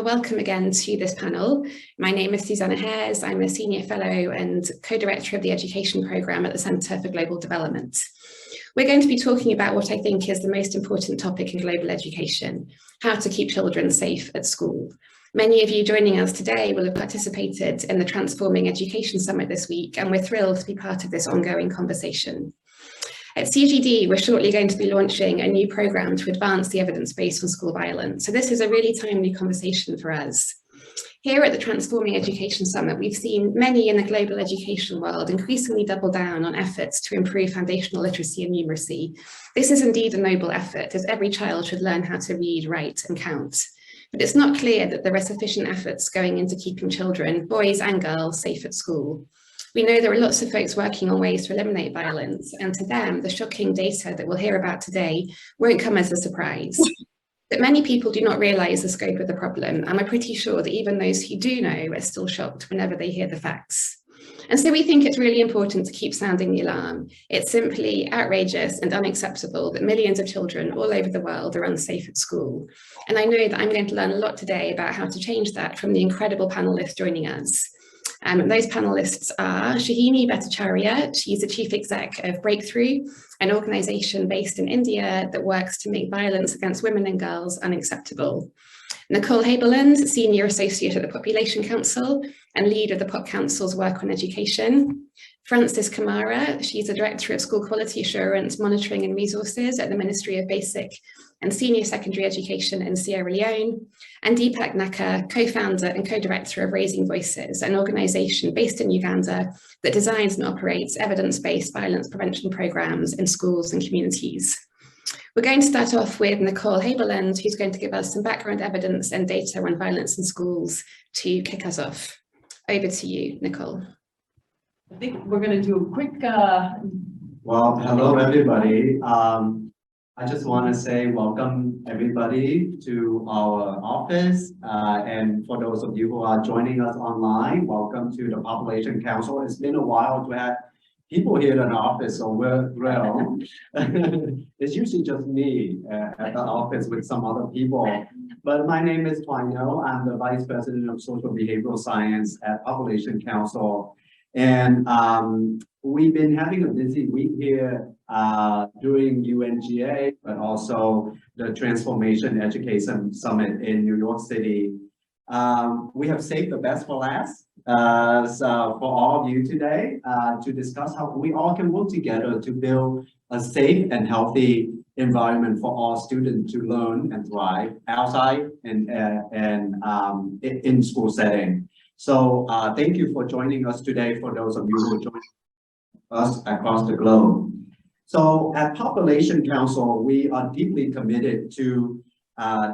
Welcome again to this panel. My name is Susannah Hares. I'm a Senior Fellow and Co-Director of the Education Programme at the Centre for Global Development. We're going to be talking about what I think is the most important topic in global education, how to keep children safe at school. Many of you joining us today will have participated in the Transforming Education Summit this week, and we're thrilled to be part of this ongoing conversation. At CGD, we're shortly going to be launching a new programme to advance the evidence base on school violence. So this is a really timely conversation for us. Here at the Transforming Education Summit, we've seen many in the global education world increasingly double down on efforts to improve foundational literacy and numeracy. This is indeed a noble effort, as every child should learn how to read, write, and count. But it's not clear that there are sufficient efforts going into keeping children, boys and girls, safe at school. We know there are lots of folks working on ways to eliminate violence, and to them, the shocking data that we'll hear about today won't come as a surprise. But many people do not realise the scope of the problem, and we're pretty sure that even those who do know are still shocked whenever they hear the facts. And so we think it's really important to keep sounding the alarm. It's simply outrageous and unacceptable that millions of children all over the world are unsafe at school. And I know that I'm going to learn a lot today about how to change that from the incredible panellists joining us. Those panellists are Sohini Bhattacharya. She's the Chief Exec of Breakthrough, an organisation based in India that works to make violence against women and girls unacceptable. Nicole, Haberland, Senior Associate at the Population Council and lead of the Pop Council's work on education. Frances Kamara, she's the Director of School Quality Assurance, Monitoring and Resources at the Ministry of Basic and Senior Secondary Education in Sierra Leone. And Dipak, co-founder and co-director of Raising Voices, an organisation based in Uganda that designs and operates evidence-based violence prevention programmes in schools and communities. We're going to start off with Nicole Haberland, who's going to give us some background evidence and data on violence in schools to kick us off. Over to you, Nicole. I think we're going to do a quick... Well, hello, everybody. I just want to say welcome, everybody, to our office. And for those of you who are joining us online, welcome to the Population Council. It's been a while to have people here in the office, so we're thrilled. It's usually just me at the office with some other people. But my name is Tuanyo. I'm the Vice President of Social Behavioral Science at Population Council. And we've been having a busy week here during UNGA, but also the Transformation Education Summit in New York City. We have saved the best for last. So for all of you today to discuss how we all can work together to build a safe and healthy environment for all students to learn and thrive outside and in school setting. So thank you for joining us today for those of you who are joining us across the globe. So at Population Council, we are deeply committed to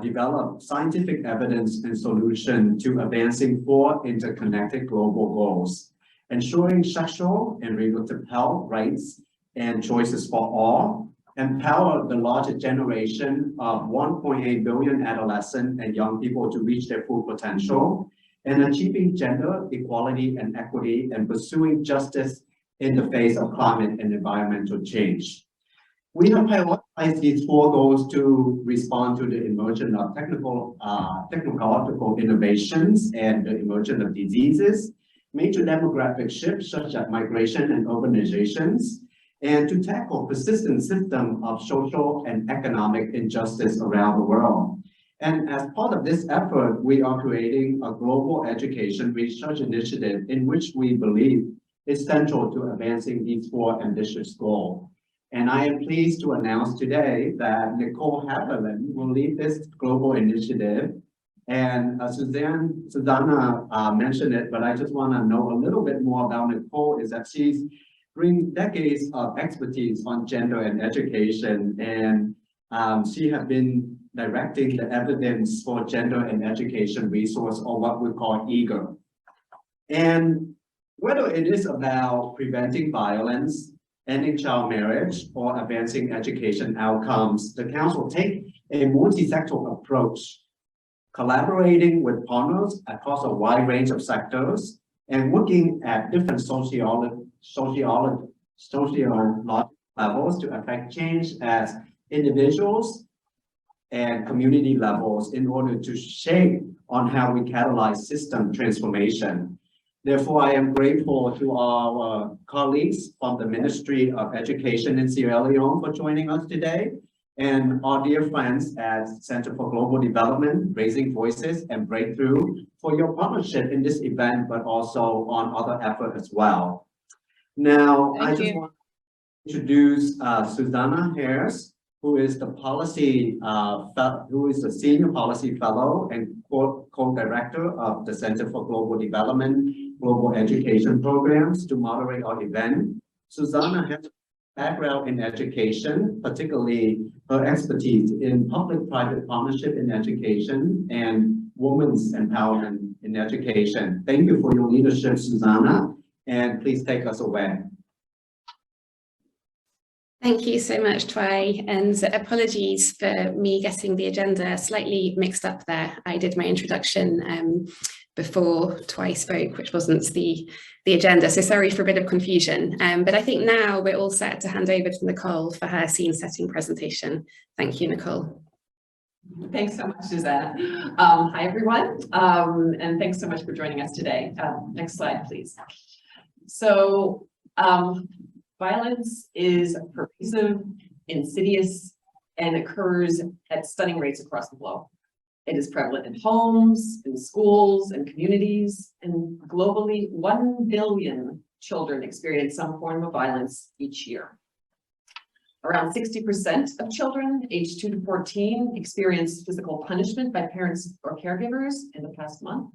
develop scientific evidence and solution to advancing 4 interconnected global goals: ensuring sexual and reproductive health rights and choices for all, empower the larger generation of 1.8 billion adolescents and young people to reach their full potential, and achieving gender equality and equity and pursuing justice in the face of climate and environmental change. We have prioritized these 4 goals to respond to the emergence of technological innovations and the emergence of diseases, major demographic shifts such as migration and urbanizations, and to tackle persistent system of social and economic injustice around the world. And as part of this effort, we are creating a global education research initiative in which we believe is central to advancing these 4 ambitious goals. And I am pleased to announce today that Nicole Haberland will lead this global initiative. And Susannah mentioned it, but I just want to know a little bit more about Nicole, is that she's brings decades of expertise on gender and education, and she has been directing the evidence for gender and education resource, or what we call EGER. And whether it is about preventing violence, ending child marriage, or advancing education outcomes, the Council takes a multi-sectoral approach, collaborating with partners across a wide range of sectors and looking at different sociological levels to affect change as individuals and community levels in order to shape on how we catalyze system transformation. Therefore, I am grateful to our colleagues from the Ministry of Education in Sierra Leone for joining us today, and our dear friends at Center for Global Development, Raising Voices and Breakthrough for your partnership in this event, but also on other efforts as well. Now, I just want to introduce Susannah Hares, who is the Senior Policy Fellow and Co-Director of the Center for Global Development, Global Education Programs, to moderate our event. Susannah has a background in education, particularly her expertise in public-private partnership in education and women's empowerment in education. Thank you for your leadership, Susannah, and please take us away. Thank you so much, Twy, and apologies for me getting the agenda slightly mixed up there. I did my introduction before Twy spoke, which wasn't the agenda, so sorry for a bit of confusion. But I think now we're all set to hand over to Nicole for her scene setting presentation. Thank you, Nicole. Thanks so much, Susannah. Hi, everyone, and thanks so much for joining us today. Next slide, please. So, violence is pervasive, insidious, and occurs at stunning rates across the globe. It is prevalent in homes, in schools, and communities, and globally, 1 billion children experience some form of violence each year. Around 60% of children aged 2 to 14 experience physical punishment by parents or caregivers in the past month.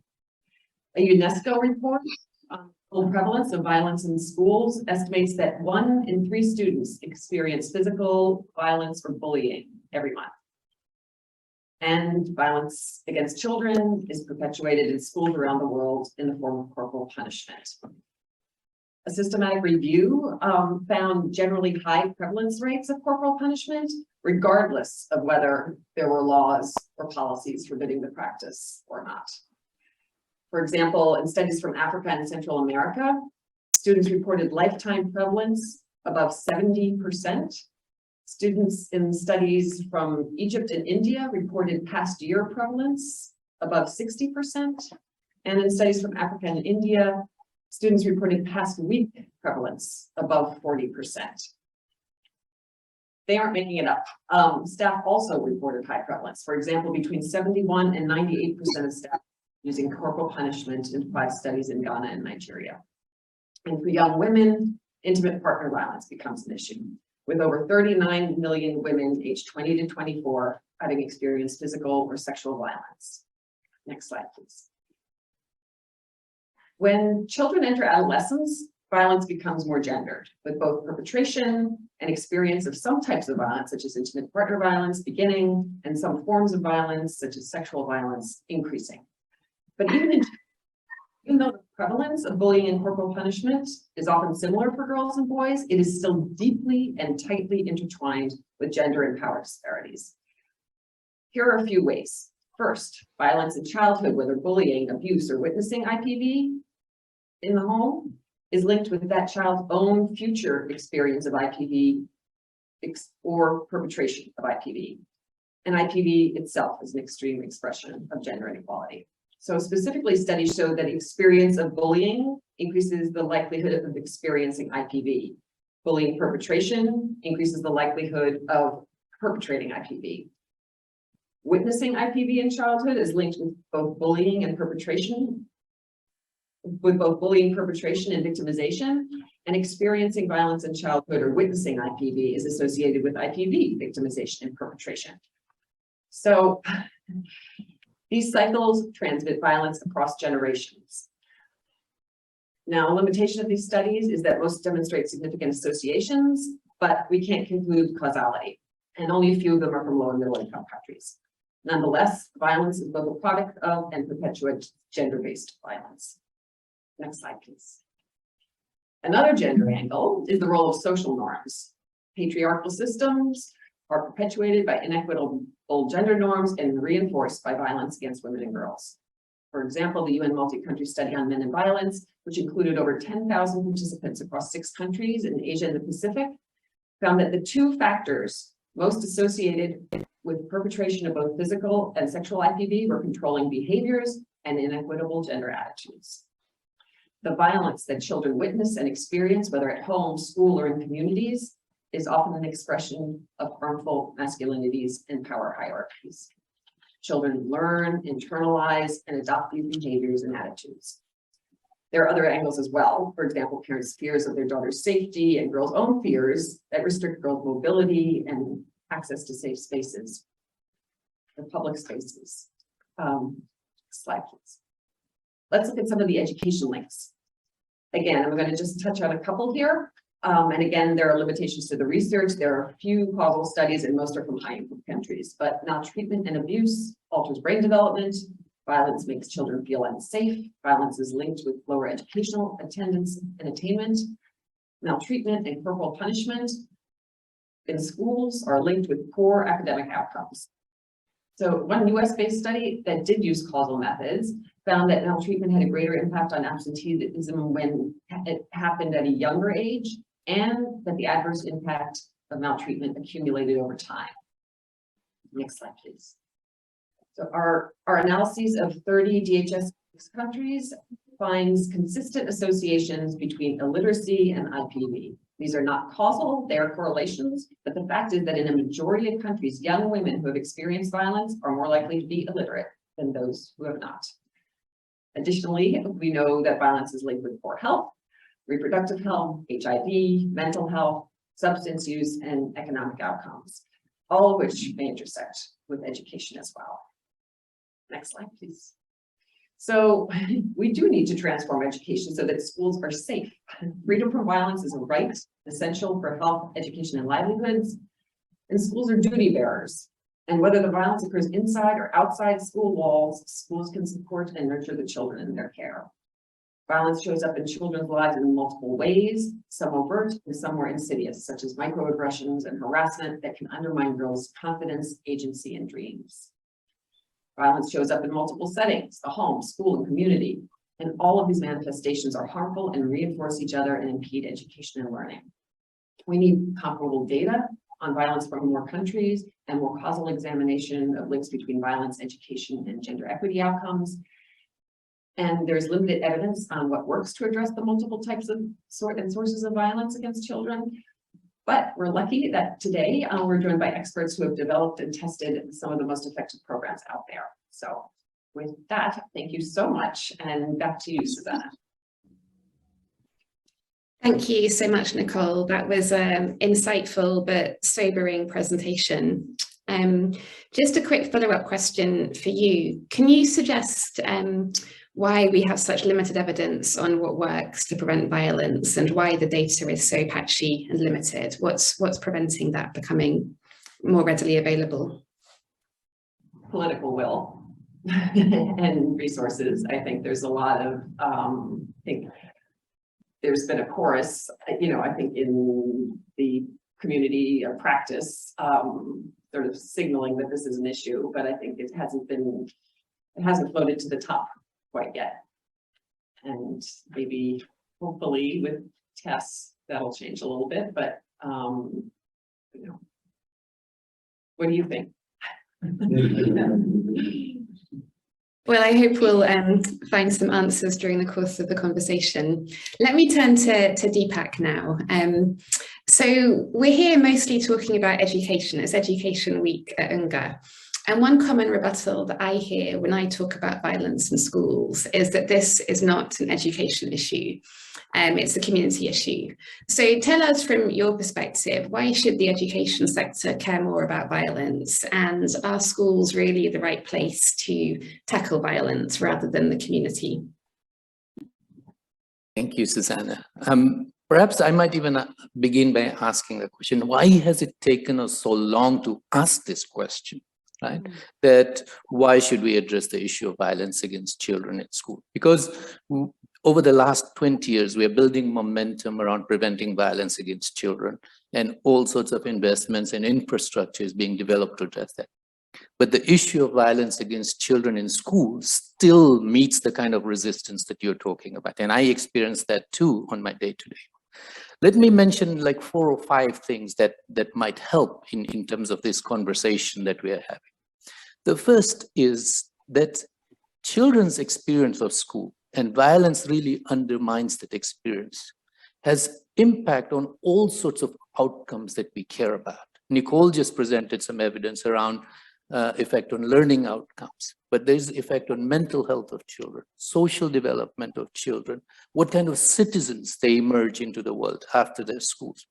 A UNESCO report on the prevalence of violence in schools estimates that 1 in 3 students experience physical violence or bullying every month. And violence against children is perpetuated in schools around the world in the form of corporal punishment. A systematic review found generally high prevalence rates of corporal punishment, regardless of whether there were laws or policies forbidding the practice or not. For example, in studies from Africa and Central America, students reported lifetime prevalence above 70%. Students in studies from Egypt and India reported past year prevalence above 60%. And in studies from Africa and India, students reported past week prevalence above 40%. They aren't making it up. Staff also reported high prevalence. For example, between 71 and 98% of staff using corporal punishment in 5 studies in Ghana and Nigeria. And for young women, intimate partner violence becomes an issue, with over 39 million women aged 20 to 24 having experienced physical or sexual violence. Next slide, please. When children enter adolescence, violence becomes more gendered, with both perpetration and experience of some types of violence, such as intimate partner violence, beginning, and some forms of violence, such as sexual violence, increasing. But even though the prevalence of bullying and corporal punishment is often similar for girls and boys, it is still deeply and tightly intertwined with gender and power disparities. Here are a few ways. First, violence in childhood, whether bullying, abuse, or witnessing IPV in the home, is linked with that child's own future experience of IPV or perpetration of IPV. And IPV itself is an extreme expression of gender inequality. So specifically, studies show that experience of bullying increases the likelihood of experiencing IPV. Bullying perpetration increases the likelihood of perpetrating IPV. Witnessing IPV in childhood is linked with both bullying and perpetration, and victimization, and experiencing violence in childhood or witnessing IPV is associated with IPV victimization and perpetration. So these cycles transmit violence across generations. Now, a limitation of these studies is that most demonstrate significant associations, but we can't conclude causality, and only a few of them are from low and middle income countries. Nonetheless, violence is both a product of and perpetuates gender-based violence. Next slide, please. Another gender angle is the role of social norms. Patriarchal systems are perpetuated by inequitable gender norms and reinforced by violence against women and girls. For example, the UN multi-country study on men and violence, which included over 10,000 participants across 6 countries in Asia and the Pacific, found that the 2 factors most associated with perpetration of both physical and sexual IPV, we're controlling behaviors and inequitable gender attitudes. The violence that children witness and experience, whether at home, school, or in communities, is often an expression of harmful masculinities and power hierarchies. Children learn, internalize, and adopt these behaviors and attitudes. There are other angles as well. For example, parents' fears of their daughter's safety and girls' own fears that restrict girls' mobility and access to safe spaces, or public spaces. Slide, please. Let's look at some of the education links. Again, I'm going to just touch on a couple here. And again, there are limitations to the research. There are a few causal studies, and most are from high-income countries. But maltreatment and abuse alters brain development. Violence makes children feel unsafe. Violence is linked with lower educational attendance and attainment. Maltreatment and corporal punishment in schools are linked with poor academic outcomes. So one US-based study that did use causal methods found that maltreatment had a greater impact on absenteeism when it happened at a younger age, and that the adverse impact of maltreatment accumulated over time. Next slide, please. So our analyses of 30 DHS countries finds consistent associations between illiteracy and IPV. These are not causal, they are correlations, but the fact is that in a majority of countries, young women who have experienced violence are more likely to be illiterate than those who have not. Additionally, we know that violence is linked with poor health, reproductive health, HIV, mental health, substance use, and economic outcomes, all of which may intersect with education as well. Next slide, please. So we do need to transform education so that schools are safe. Freedom from violence is a right essential for health, education, and livelihoods. And schools are duty bearers. And whether the violence occurs inside or outside school walls, schools can support and nurture the children in their care. Violence shows up in children's lives in multiple ways, some overt and some more insidious, such as microaggressions and harassment that can undermine girls' confidence, agency, and dreams. Violence shows up in multiple settings, the home, school, and community, and all of these manifestations are harmful and reinforce each other and impede education and learning. We need comparable data on violence from more countries and more causal examination of links between violence, education, and gender equity outcomes. And there's limited evidence on what works to address the multiple types of sources of violence against children. But we're lucky that today we're joined by experts who have developed and tested some of the most effective programs out there. So with that, thank you so much. And back to you, Susannah. Thank you so much, Nicole. That was an insightful but sobering presentation. Just a quick follow-up question for you. Can you suggest why we have such limited evidence on what works to prevent violence and why the data is so patchy and limited? What's preventing that becoming more readily available? Political will and resources. I think there's a lot of, I think there's been a chorus, I think in the community of practice, sort of signaling that this is an issue, but I think it hasn't floated to the top quite yet. And maybe, hopefully, with tests, that'll change a little bit, but, what do you think? Well, I hope we'll find some answers during the course of the conversation. Let me turn to Dipak now. So we're here mostly talking about education. It's Education Week at UNGA. And one common rebuttal that I hear when I talk about violence in schools is that this is not an education issue. It's a community issue. So tell us from your perspective, why should the education sector care more about violence? And are schools really the right place to tackle violence rather than the community? Thank you, Susannah. Perhaps I might even begin by asking the question, why has it taken us so long to ask this question? Right? That why should we address the issue of violence against children in school? Because over the last 20 years, we are building momentum around preventing violence against children, and all sorts of investments and infrastructure is being developed to address that. But the issue of violence against children in schools still meets the kind of resistance that you're talking about. And I experienced that too on my day-to-day. Let me mention like 4 or 5 things that might help in terms of this conversation that we are having. The first is that children's experience of school, and violence really undermines that experience, has impact on all sorts of outcomes that we care about. Nicole just presented some evidence around effect on learning outcomes, but there's effect on mental health of children, social development of children, what kind of citizens they emerge into the world after their schools.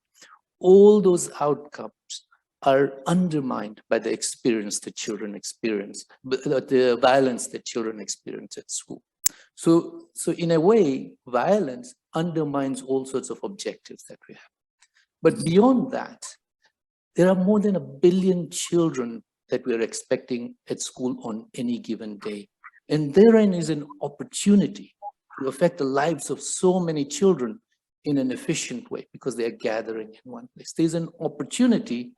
All those outcomes are undermined by the experience that children experience, the violence that children experience at school. So in a way, violence undermines all sorts of objectives that we have. But beyond that, there are more than 1 billion children that we are expecting at school on any given day. And therein is an opportunity to affect the lives of so many children in an efficient way because they are gathering in one place. There's an opportunity.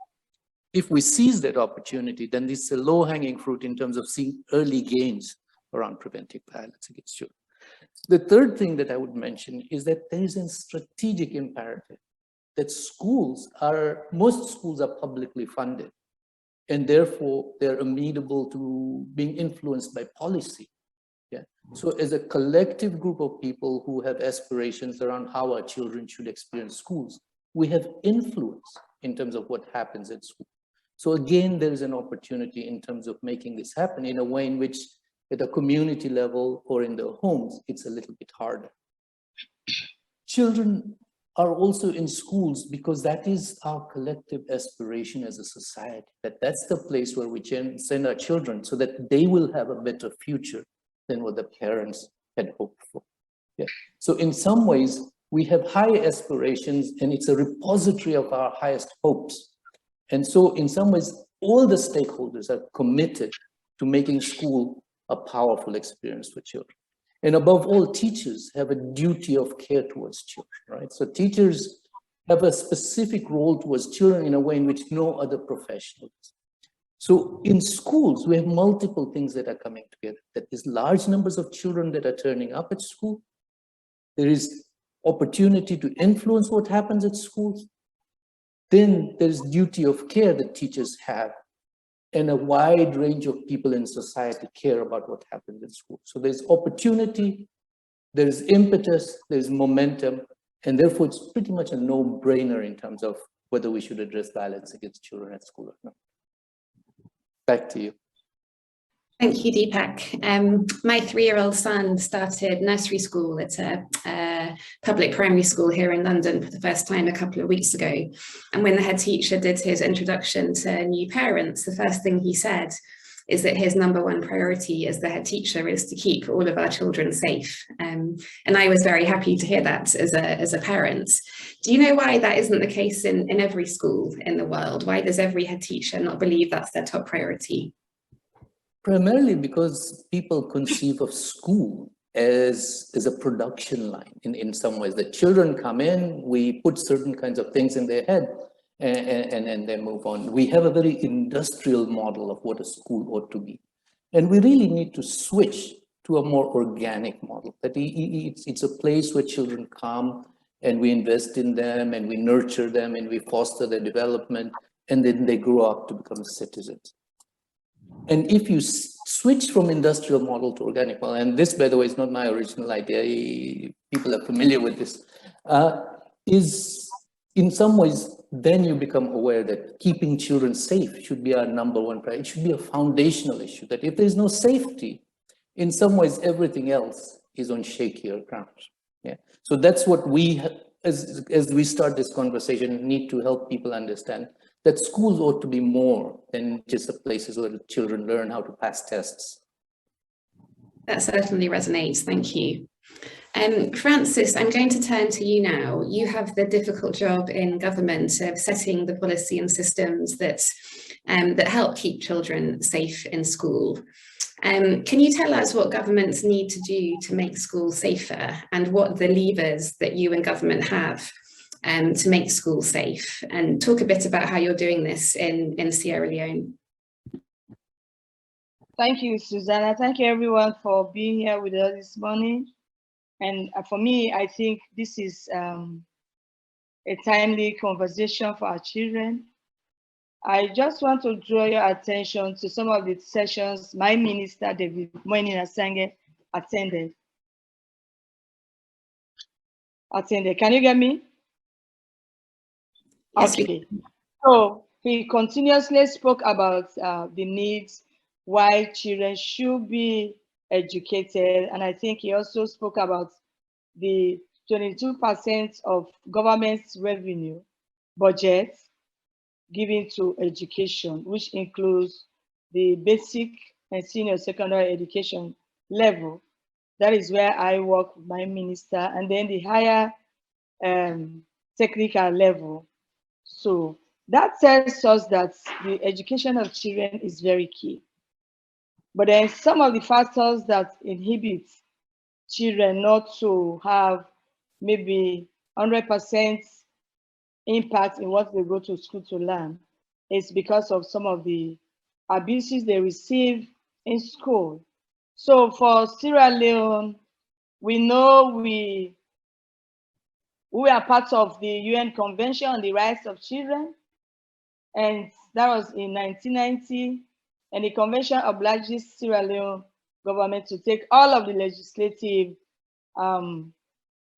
If we seize that opportunity, then this is a low-hanging fruit in terms of seeing early gains around preventing violence against children. The third thing that I would mention is that there is a strategic imperative that most schools are publicly funded, and therefore they're amenable to being influenced by policy. Yeah. So as a collective group of people who have aspirations around how our children should experience schools, we have influence in terms of what happens at school. So again, there is an opportunity in terms of making this happen in a way in which at a community level or in their homes, it's a little bit harder. Children are also in schools because that is our collective aspiration as a society, that's the place where we send our children so that they will have a better future than what the parents had hoped for. Yeah. So in some ways, we have high aspirations and it's a repository of our highest hopes. And so in some ways, all the stakeholders are committed to making school a powerful experience for children. And above all, teachers have a duty of care towards children, right? So teachers have a specific role towards children in a way in which no other professional does. So in schools, we have multiple things that are coming together. That is large numbers of children that are turning up at school. There is opportunity to influence what happens at schools. Then there's duty of care that teachers have, and a wide range of people in society care about what happens in school. So there's opportunity, there's impetus, there's momentum, and therefore it's pretty much a no-brainer in terms of whether we should address violence against children at school or not. Back to you. Thank you, Dipak. My 3-year-old son started nursery school at a public primary school here in London for the first time a couple of weeks ago. And when the head teacher did his introduction to new parents, the first thing he said is that his #1 priority as the head teacher is to keep all of our children safe. And I was very happy to hear that as a parent. Do you know why that isn't the case in every school in the world? Why does every head teacher not believe that's their top priority? Primarily because people conceive of school as a production line in some ways. The children come in, we put certain kinds of things in their head, and they move on. We have a very industrial model of what a school ought to be. And we really need to switch to a more organic model, that it's a place where children come and we invest in them and we nurture them and we foster their development, and then they grow up to become citizens. And if you switch from industrial model to organic model, and this, by the way, is not my original idea, people are familiar with this, is in some ways, then you become aware that keeping children safe should be our #1 priority. It should be a foundational issue, that if there's no safety, in some ways, everything else is on shakier ground. Yeah. So that's what we, as we start this conversation, need to help people understand that schools ought to be more than just the places where the children learn how to pass tests. That certainly resonates, thank you. Francis, I'm going to turn to you now. You have the difficult job in government of setting the policy and systems that help keep children safe in school. Can you tell us what governments need to do to make schools safer, and what the levers that you and government have to make schools safe, and talk a bit about how you're doing this in Sierra Leone? Thank you, Susannah. Thank you everyone for being here with us this morning. And for me, I think this is a timely conversation for our children. I just want to draw your attention to some of the sessions my minister, David Moinina-Sange, attended. Can you get me? Yes, okay. So he continuously spoke about the needs why children should be educated. And I think he also spoke about the 22% of government's revenue budget given to education, which includes the basic and senior secondary education level. That is where I work with my minister, and then the higher technical level. So that tells us that the education of children is very key. But then some of the factors that inhibit children not to have maybe 100% impact in what they go to school to learn is because of some of the abuses they receive in school. So for Sierra Leone, we know we are part of the UN Convention on the Rights of Children, and that was in 1990, and the convention obliges Sierra Leone government to take all of the legislative,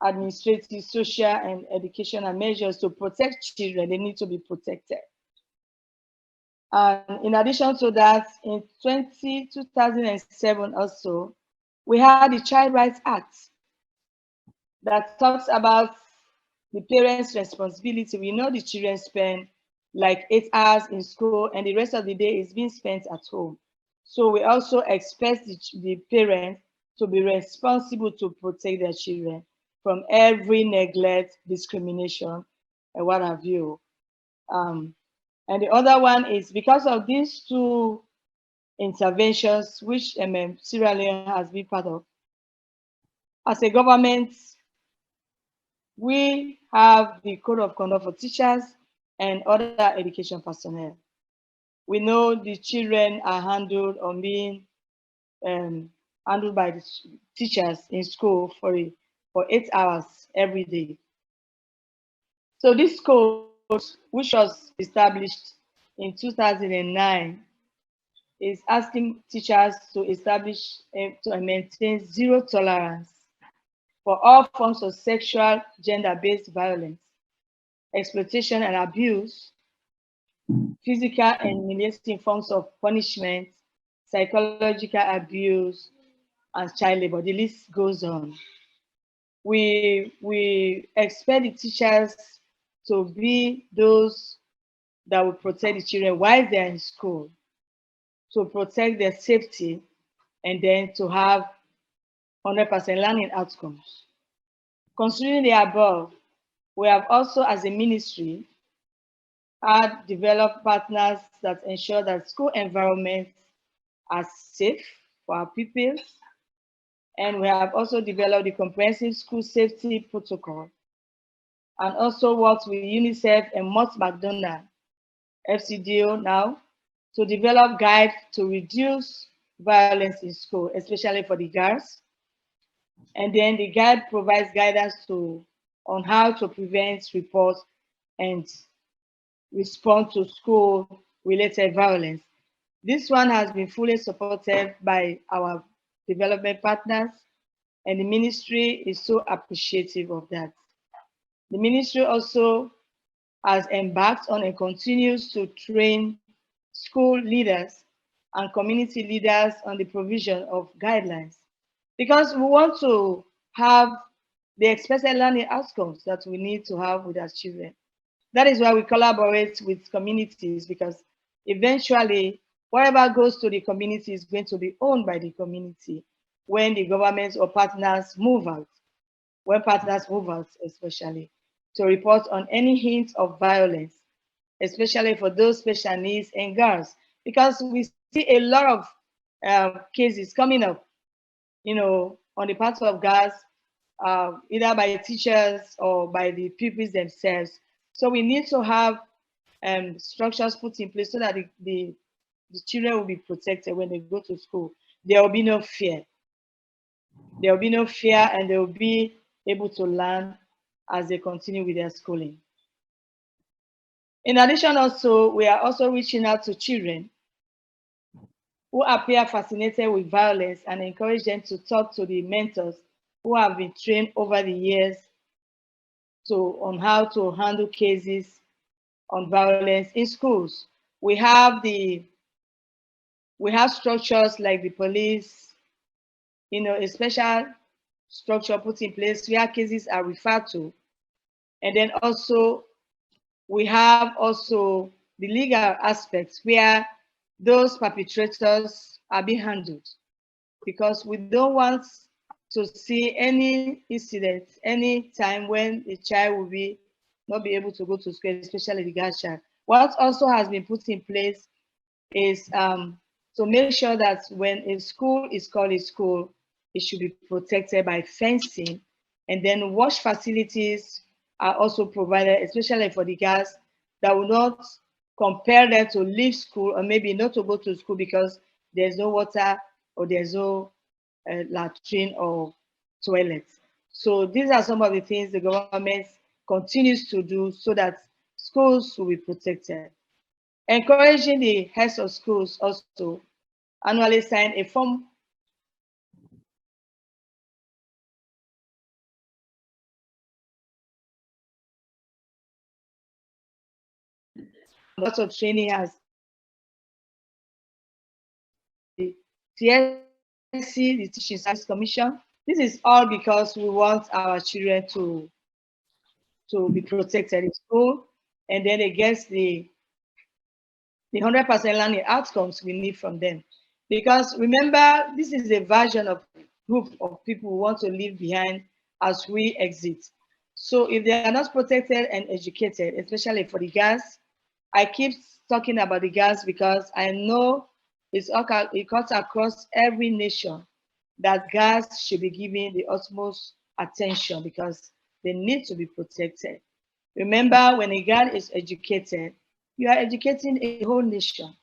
administrative, social, and educational measures to protect children. They need to be protected. And in addition to that, in 2007 also, we had the Child Rights Act that talks about the parents' responsibility. We know the children spend like 8 hours in school and the rest of the day is being spent at home. So we also expect the parents to be responsible to protect their children from every neglect, discrimination, and what have you. And the other one is because of these two interventions, which Sierra Leone has been part of, as a government, we have the code of conduct for teachers and other education personnel. We know the children are handled or being handled by the teachers in school for 8 hours every day. So this code, which was established in 2009, is asking teachers to establish to maintain zero tolerance for all forms of sexual, gender-based violence, exploitation and abuse, physical and humiliating forms of punishment, psychological abuse, and child labor. The list goes on. We expect the teachers to be those that will protect the children while they're in school, to protect their safety, and then to have 100% learning outcomes. Considering the above, we have also, as a ministry, had developed partners that ensure that school environments are safe for our pupils. And we have also developed the comprehensive school safety protocol, and also worked with UNICEF and Mott McDonald, FCDO now, to develop guides to reduce violence in school, especially for the girls. And then the guide provides guidance on how to prevent, report, and respond to school-related violence. This one has been fully supported by our development partners, and the ministry is so appreciative of that. The ministry also has embarked on and continues to train school leaders and community leaders on the provision of guidelines, because we want to have the expected learning outcomes that we need to have with our children. That is why we collaborate with communities, because eventually whatever goes to the community is going to be owned by the community when the government or partners move out, especially to report on any hint of violence, especially for those special needs and girls, because we see a lot of cases coming up, on the part of girls, either by teachers or by the pupils themselves. So we need to have structures put in place so that the children will be protected when they go to school. There will be no fear. There will be no fear, and they will be able to learn as they continue with their schooling. In addition, also, we are also reaching out to children who appear fascinated with violence and encourage them to talk to the mentors who have been trained over the years on how to handle cases on violence in schools. We have structures like the police, a special structure put in place where cases are referred to. And then also, we have also the legal aspects where those perpetrators are being handled, because we don't want to see any incident, any time when a child will not be able to go to school, especially the girl child. What also has been put in place is to make sure that when a school is called a school, it should be protected by fencing, and then wash facilities are also provided, especially for the girls, that will not compel them to leave school or maybe not to go to school because there's no water or there's no latrine or toilet. So these are some of the things the government continues to do so that schools will be protected. Encouraging the heads of schools also annually sign a form lots of training as the TSC, the Teaching Service Commission. This is all because we want our children to be protected in school, and then against the 100% learning outcomes we need from them. Because remember, this is a version of group of people who want to leave behind as we exit. So if they are not protected and educated, especially for the girls, I keep talking about the girls because I know it cuts across every nation that girls should be given the utmost attention because they need to be protected. Remember, when a girl is educated, you are educating a whole nation.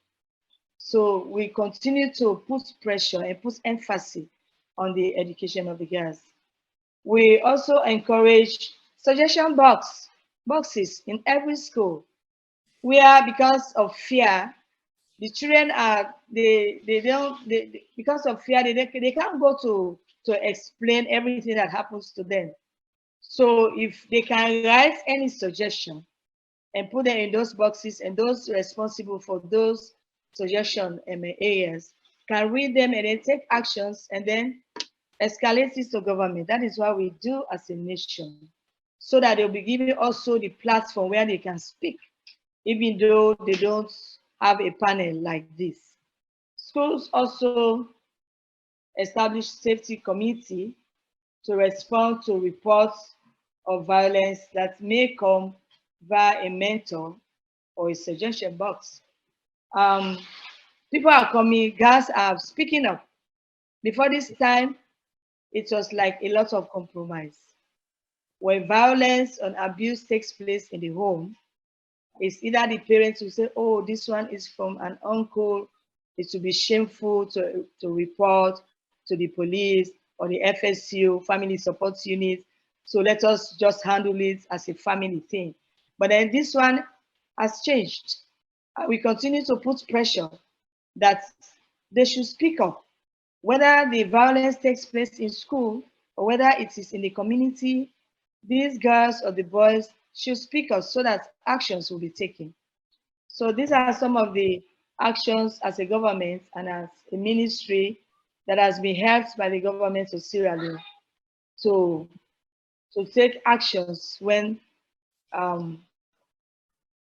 So we continue to put pressure and put emphasis on the education of the girls. We also encourage suggestion boxes in every school, where because of fear, the children are because of fear they can't go to explain everything that happens to them. So if they can write any suggestion and put them in those boxes, and those responsible for those suggestion areas can read them and then take actions and then escalate it to government. That is what we do as a nation, so that they'll be given also the platform where they can speak, even though they don't have a panel like this. Schools also establish safety committee to respond to reports of violence that may come via a mentor or a suggestion box. People are coming, girls are speaking up. Before this time, it was like a lot of compromise. When violence and abuse takes place in the home, it's either the parents who say, oh, this one is from an uncle, it will be shameful to report to the police or the FSU, family support unit. So let us just handle it as a family thing. But then this one has changed. We continue to put pressure that they should speak up, whether the violence takes place in school or whether it is in the community. These girls or the boys should speak up so that actions will be taken. So these are some of the actions as a government and as a ministry that has been helped by the government of Sierra Leone to take actions when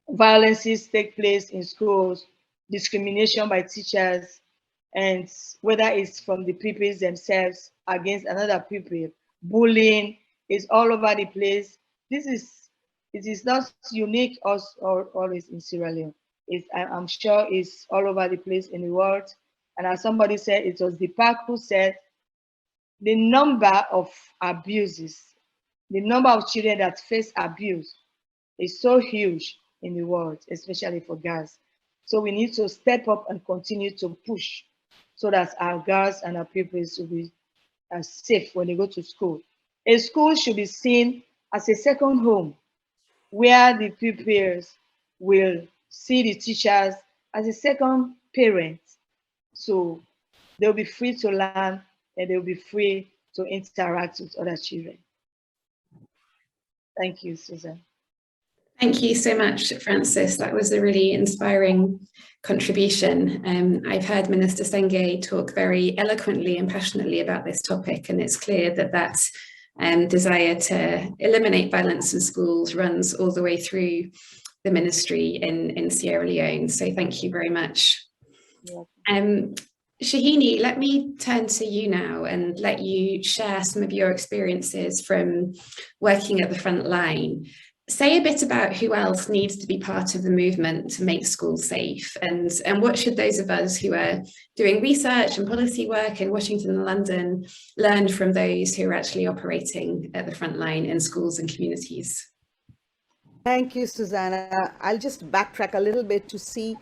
violences take place in schools, discrimination by teachers, and whether it's from the pupils themselves against another pupil, bullying is all over the place. It is not unique or always in Sierra Leone. I'm sure it's all over the place in the world. And as somebody said, it was Dipak who said, the number of abuses, the number of children that face abuse is so huge in the world, especially for girls. So we need to step up and continue to push so that our girls and our pupils will be safe when they go to school. A school should be seen as a second home where the pupils will see the teachers as a second parent. So they'll be free to learn and they'll be free to interact with other children. Thank you, Susan. Thank you so much, Francis. That was a really inspiring contribution. I've heard Minister Senge talk very eloquently and passionately about this topic, and it's clear that that desire to eliminate violence in schools runs all the way through the ministry in Sierra Leone. So thank you very much. Sohini, let me turn to you now and let you share some of your experiences from working at the front line. Say a bit about who else needs to be part of the movement to make schools safe, and what should those of us who are doing research and policy work in Washington and London learn from those who are actually operating at the front line in schools and communities? Thank you, Susannah. I'll just backtrack a little bit to say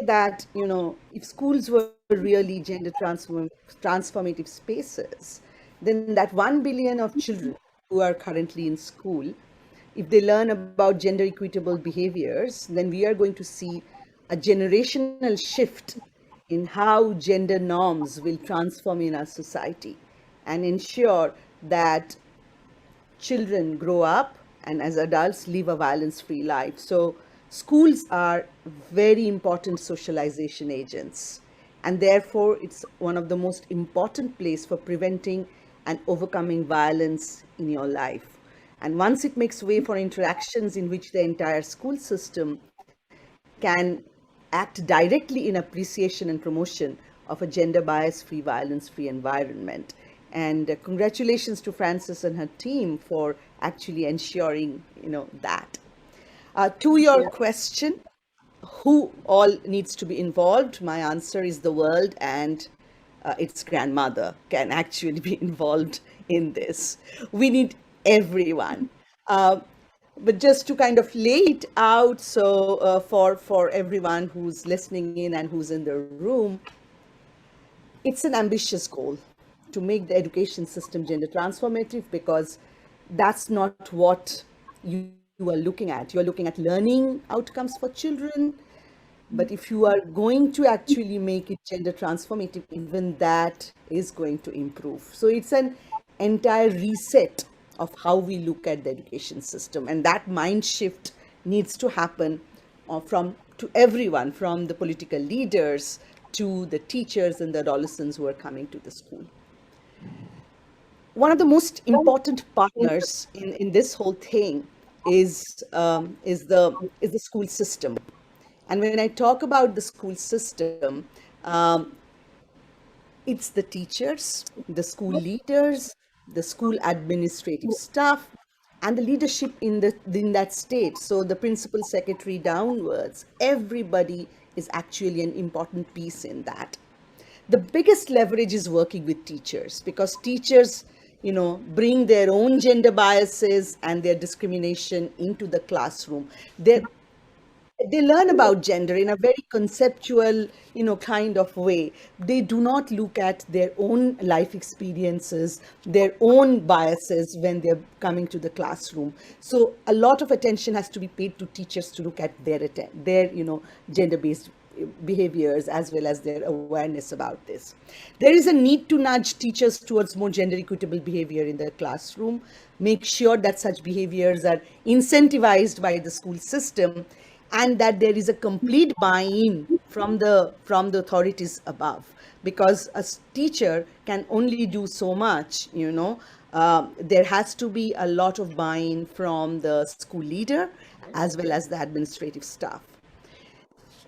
that, you know, if schools were really gender transformative spaces, then that 1 billion of children who are currently in school, if they learn about gender equitable behaviors, then we are going to see a generational shift in how gender norms will transform in our society and ensure that children grow up and as adults live a violence-free life. So schools are very important socialization agents, and therefore it's one of the most important places for preventing and overcoming violence in your life. And once it makes way for interactions in which the entire school system can act directly in appreciation and promotion of a gender bias-free, violence-free environment. And congratulations to Frances and her team for actually ensuring, you know, that. To your question, who all needs to be involved? My answer is the world and its grandmother can actually be involved in this. We need everyone. But just to kind of lay it out, so for everyone who's listening in and who's in the room, it's an ambitious goal to make the education system gender transformative, because that's not what you are looking at. You are looking at learning outcomes for children. But if you are going to actually make it gender transformative, even that is going to improve. So it's an entire reset of how we look at the education system, and that mind shift needs to happen to everyone, from the political leaders to the teachers and the adolescents who are coming to the school. One of the most important partners in this whole thing is the school system. And when I talk about the school system, it's the teachers, the school leaders, the school administrative staff, and the leadership in that state. So the principal secretary downwards, everybody is actually an important piece in that. The biggest leverage is working with teachers, because teachers, you know, bring their own gender biases and their discrimination into the classroom. They learn about gender in a very conceptual, you know, kind of way. They do not look at their own life experiences, their own biases when they're coming to the classroom. So a lot of attention has to be paid to teachers to look at their you know, gender-based behaviors as well as their awareness about this. There is a need to nudge teachers towards more gender equitable behavior in the classroom, make sure that such behaviors are incentivized by the school system, and that there is a complete buy-in from the authorities above, because a teacher can only do so much, you know. There has to be a lot of buy-in from the school leader as well as the administrative staff.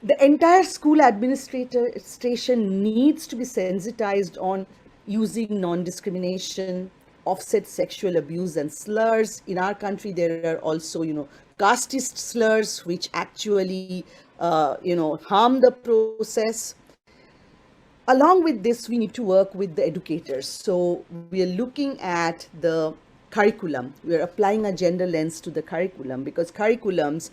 The entire school administration needs to be sensitized on using non-discrimination, offset sexual abuse and slurs. In our country, there are also, you know, casteist slurs, which actually, you know, harm the process. Along with this, we need to work with the educators. So we are looking at the curriculum. We are applying a gender lens to the curriculum, because curriculums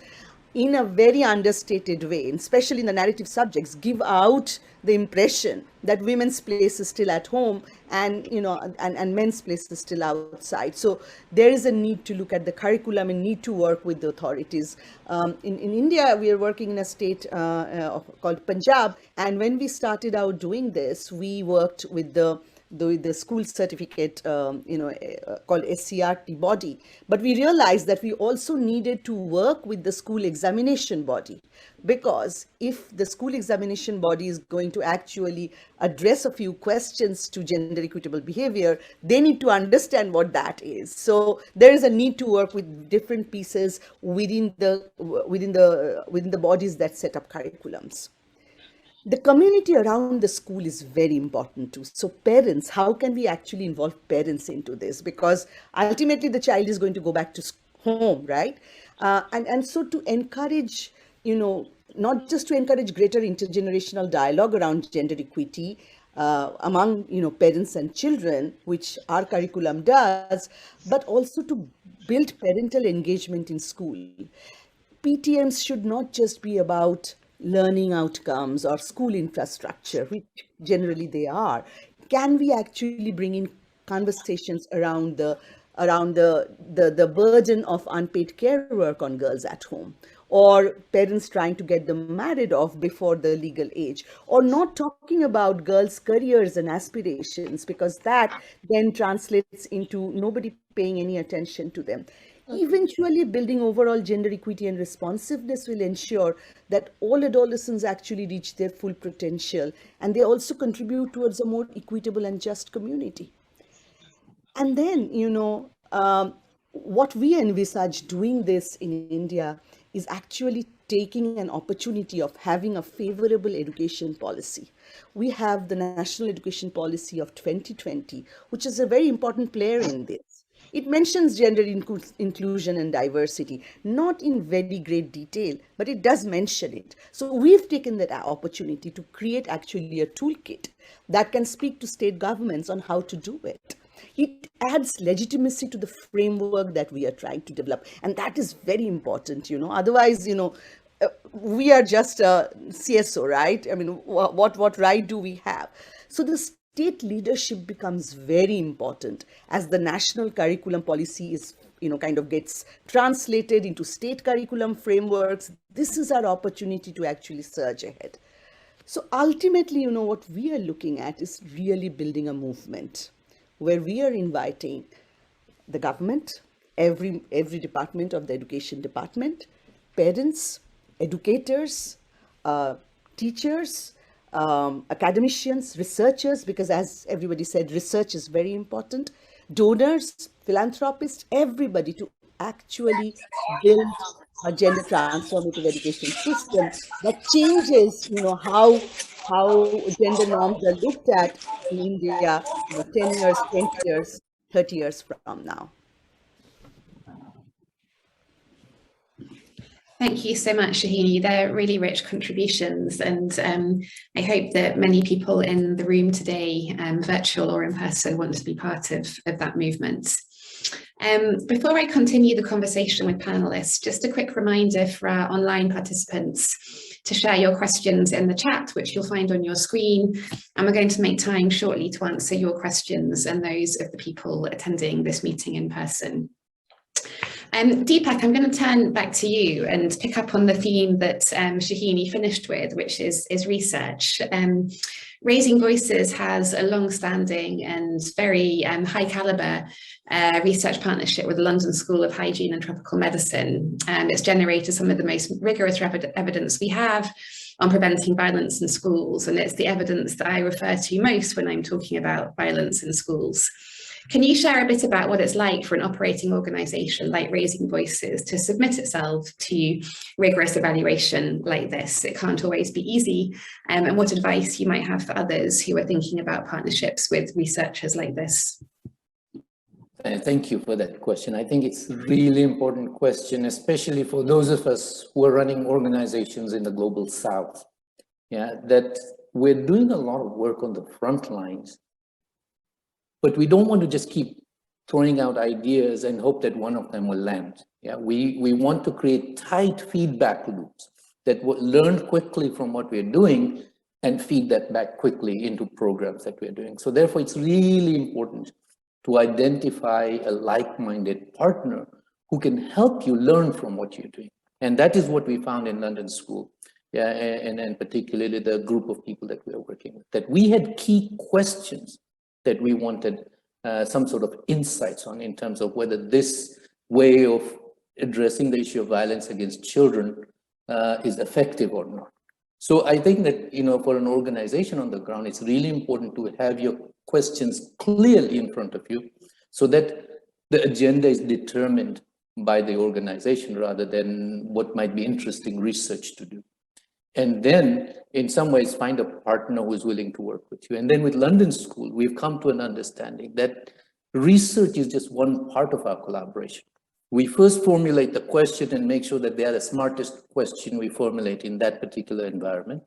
in a very understated way, especially in the narrative subjects, give out the impression that women's place is still at home and, you know, and men's place is still outside. So there is a need to look at the curriculum and need to work with the authorities. In India, we are working in a state called Punjab, and when we started out doing this, we worked with the school certificate, called SCRT body. But we realized that we also needed to work with the school examination body, because if the school examination body is going to actually address a few questions to gender equitable behavior, they need to understand what that is. So there is a need to work with different pieces within the bodies that set up curriculums. The community around the school is very important too. So parents, how can we actually involve parents into this? Because ultimately the child is going to go back to home, right? And so to encourage, not just to encourage greater intergenerational dialogue around gender equity among, parents and children, which our curriculum does, but also to build parental engagement in school. PTMs should not just be about learning outcomes or school infrastructure, which generally they are. Can we actually bring in conversations around the burden of unpaid care work on girls at home, or parents trying to get them married off before the legal age, or not talking about girls' careers and aspirations, because that then translates into nobody paying any attention to them. Eventually, building overall gender equity and responsiveness will ensure that all adolescents actually reach their full potential, and they also contribute towards a more equitable and just community. And then, what we envisage doing this in India is actually taking an opportunity of having a favorable education policy. We have the National Education Policy of 2020, which is a very important player in this. It mentions gender inclusion and diversity, not in very great detail, but it does mention it. So we've taken that opportunity to create actually a toolkit that can speak to state governments on how to do it. It adds legitimacy to the framework that we are trying to develop. And that is very important, Otherwise, we are just a CSO, right? I mean, what right do we have? So the state leadership becomes very important as the national curriculum policy is, kind of gets translated into state curriculum frameworks. This is our opportunity to actually surge ahead. So ultimately, what we are looking at is really building a movement where we are inviting the government, every department of the education department, parents, educators, teachers, academicians, researchers, because as everybody said, research is very important, donors, philanthropists, everybody to actually build a gender transformative education system that changes, how gender norms are looked at in India, 10 years, 20 years, 30 years from now. Thank you so much, Sohini. They're really rich contributions, and I hope that many people in the room today, virtual or in person, want to be part of that movement. Before I continue the conversation with panelists, just a quick reminder for our online participants to share your questions in the chat, which you'll find on your screen, and we're going to make time shortly to answer your questions and those of the people attending this meeting in person. Dipak, I'm going to turn back to you and pick up on the theme that Sohini finished with, which is research. Raising Voices has a long-standing and very high caliber research partnership with the London School of Hygiene and Tropical Medicine. It's generated some of the most rigorous evidence we have on preventing violence in schools, and it's the evidence that I refer to most when I'm talking about violence in schools. Can you share a bit about what it's like for an operating organisation like Raising Voices to submit itself to rigorous evaluation like this? It can't always be easy, and what advice you might have for others who are thinking about partnerships with researchers like this? Thank you for that question. I think it's a really important question, especially for those of us who are running organizations in the global south. Yeah, that we're doing a lot of work on the front lines, but we don't want to just keep throwing out ideas and hope that one of them will land. Yeah, we want to create tight feedback loops that will learn quickly from what we're doing and feed that back quickly into programs that we're doing. So therefore, it's really important to identify a like-minded partner who can help you learn from what you're doing. And that is what we found in London School. Yeah, and particularly the group of people that we are working with, that we had key questions that we wanted some sort of insights on in terms of whether this way of addressing the issue of violence against children is effective or not. So I think that, for an organization on the ground, it's really important to have your questions clearly in front of you so that the agenda is determined by the organization rather than what might be interesting research to do. And then in some ways find a partner who is willing to work with you. And then with London School, we've come to an understanding that research is just one part of our collaboration. We first formulate the question and make sure that they are the smartest question we formulate in that particular environment.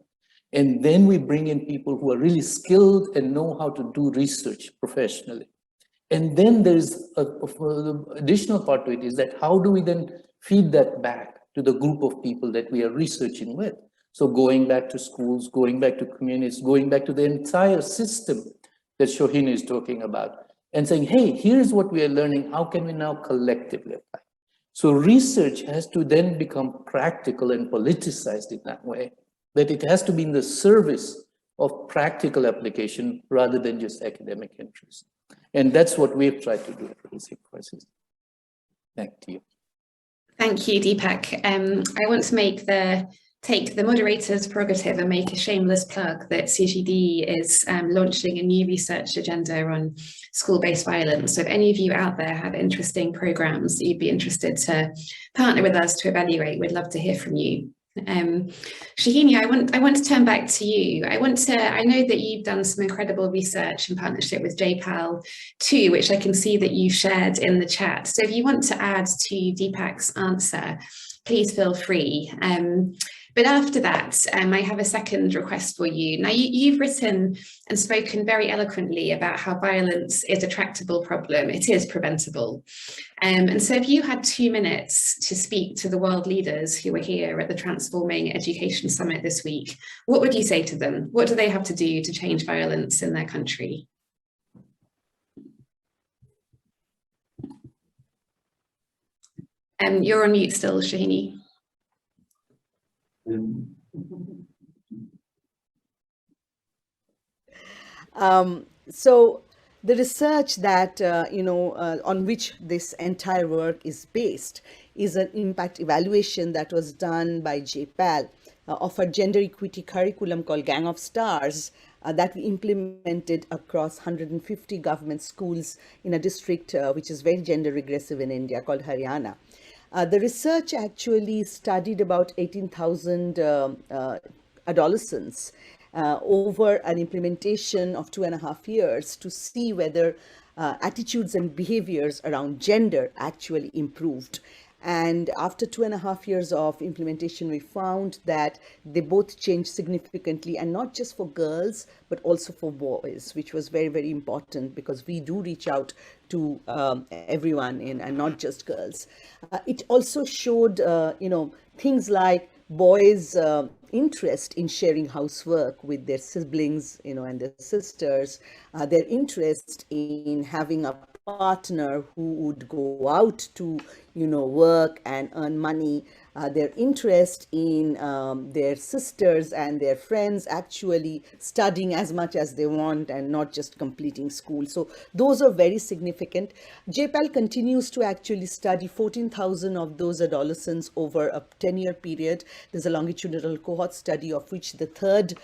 And then we bring in people who are really skilled and know how to do research professionally. And then there's an additional part to it is that how do we then feed that back to the group of people that we are researching with? So going back to schools, going back to communities, going back to the entire system that Sohini is talking about and saying, hey, here's what we are learning. How can we now collectively apply? So research has to then become practical and politicized in that way, that it has to be in the service of practical application rather than just academic interest. And that's what we've tried to do for this crisis. Back to you. Thank you, Dipak. I want to take the moderator's prerogative and make a shameless plug that CGD is launching a new research agenda on school-based violence. So if any of you out there have interesting programs that you'd be interested to partner with us to evaluate, we'd love to hear from you. Sohini, I want to turn back to you. I know that you've done some incredible research in partnership with JPAL too, which I can see that you shared in the chat. So if you want to add to Dipak's answer, please feel free. But after that, I have a second request for you. Now, you've written and spoken very eloquently about how violence is a tractable problem. It is preventable. And so if you had 2 minutes to speak to the world leaders who were here at the Transforming Education Summit this week, what would you say to them? What do they have to do to change violence in their country? You're on mute still, Sohini. So the research that, on which this entire work is based is an impact evaluation that was done by JPAL of a gender equity curriculum called Gang of Stars that we implemented across 150 government schools in a district which is very gender regressive in India called Haryana. The research actually studied about 18,000 adolescents over an implementation of 2.5 years to see whether attitudes and behaviors around gender actually improved. And after 2.5 years of implementation, we found that they both changed significantly, and not just for girls, but also for boys, which was very, very important because we do reach out to everyone and not just girls. It also showed, things like boys' interest in sharing housework with their siblings, and their sisters, their interest in having a partner who would go out to, work and earn money, their interest in their sisters and their friends actually studying as much as they want and not just completing school. So those are very significant. JPAL continues to actually study 14,000 of those adolescents over a 10-year period. There's a longitudinal cohort study of which the third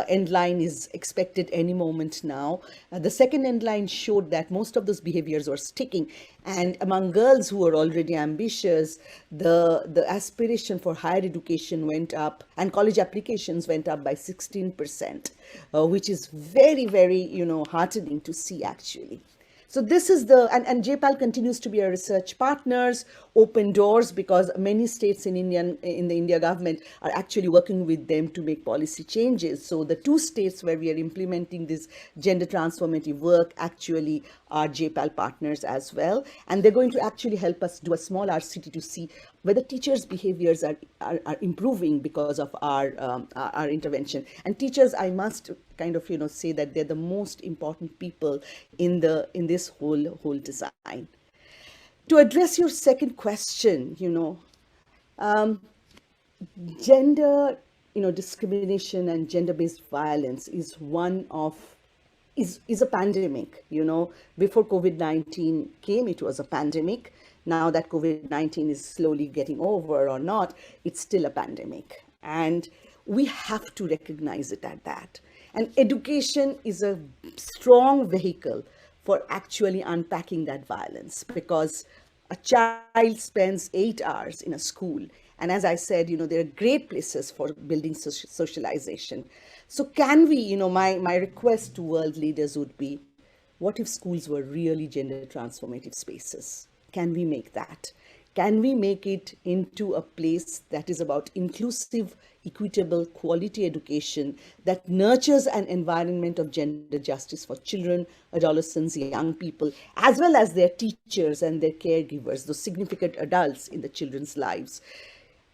end line is expected any moment now. The second end line showed that most of those behaviors were sticking. And among girls who were already ambitious, the aspiration for higher education went up and college applications went up by 16%, which is very, very, heartening to see actually. So this is and JPAL continues to be our research partners, open doors, because many states in the India government are actually working with them to make policy changes. So the 2 states where we are implementing this gender transformative work actually our JPAL partners as well. And they're going to actually help us do a small RCT to see whether teachers' behaviors are improving because of our intervention. And teachers, I must kind of, say that they're the most important people in this whole design. To address your second question, gender, discrimination and gender-based violence is a pandemic. Before COVID-19 came, it was a pandemic. Now that COVID-19 is slowly getting over or not, it's still a pandemic. And we have to recognize it at that. And education is a strong vehicle for actually unpacking that violence, because a child spends 8 hours in a school. And as I said, there are great places for building socialization. So can we, my request to world leaders would be, what if schools were really gender transformative spaces? Can we make that? Can we make it into a place that is about inclusive, equitable, quality education that nurtures an environment of gender justice for children, adolescents, young people, as well as their teachers and their caregivers, those significant adults in the children's lives?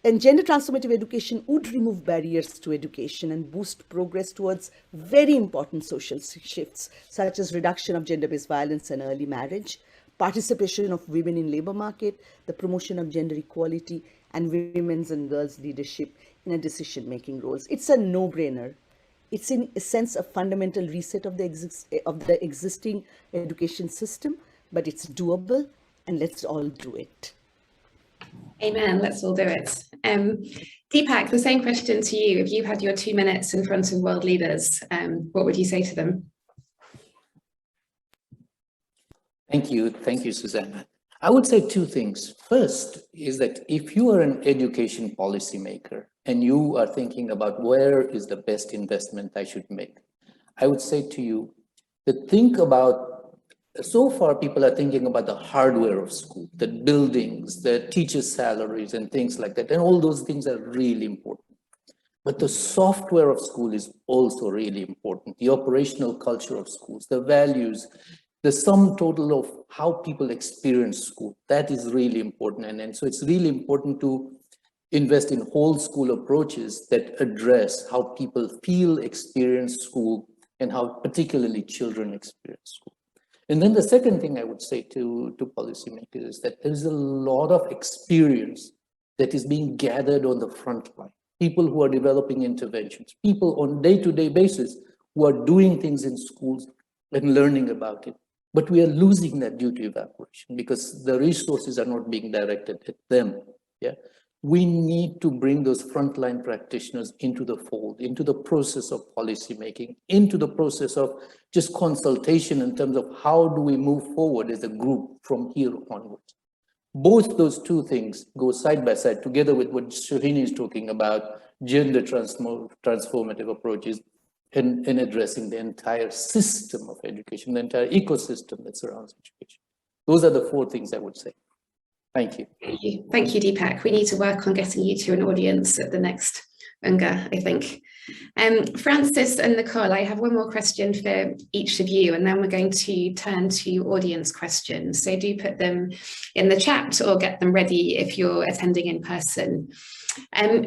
And gender transformative education would remove barriers to education and boost progress towards very important social shifts, such as reduction of gender-based violence and early marriage, participation of women in labor market, the promotion of gender equality, and women's and girls' leadership in a decision-making roles. It's a no-brainer. It's in a sense a fundamental reset of the existing education system, but it's doable, and let's all do it. Amen. Let's all do it. Dipak, the same question to you. If you had your 2 minutes in front of world leaders, what would you say to them? Thank you, Susannah. I would say 2 things. First is that if you are an education policymaker and you are thinking about where is the best investment I should make, I would say to you that think about, so far people are thinking about the hardware of school, the buildings, the teachers' salaries and things like that. And all those things are really important. But the software of school is also really important. The operational culture of schools, the values, the sum total of how people experience school, that is really important. And so it's really important to invest in whole school approaches that address how people feel, experience school, and how particularly children experience school. And then the second thing I would say to policymakers is that there's a lot of experience that is being gathered on the front line. People who are developing interventions, people on day-to-day basis who are doing things in schools and learning about it. But we are losing that due to evaporation because the resources are not being directed at them. Yeah, we need to bring those frontline practitioners into the fold, into the process of policy making, into the process of just consultation in terms of how do we move forward as a group from here onwards. Both those 2 things go side by side together with what Sohini is talking about, gender transformative approaches and addressing the entire system of education, the entire ecosystem that surrounds education. Those are the 4 things I would say. Thank you. Thank you, Dipak. We need to work on getting you to an audience at the next UNGA, I think. Francis and Nicole, I have one more question for each of you, and then we're going to turn to audience questions. So do put them in the chat or get them ready if you're attending in person.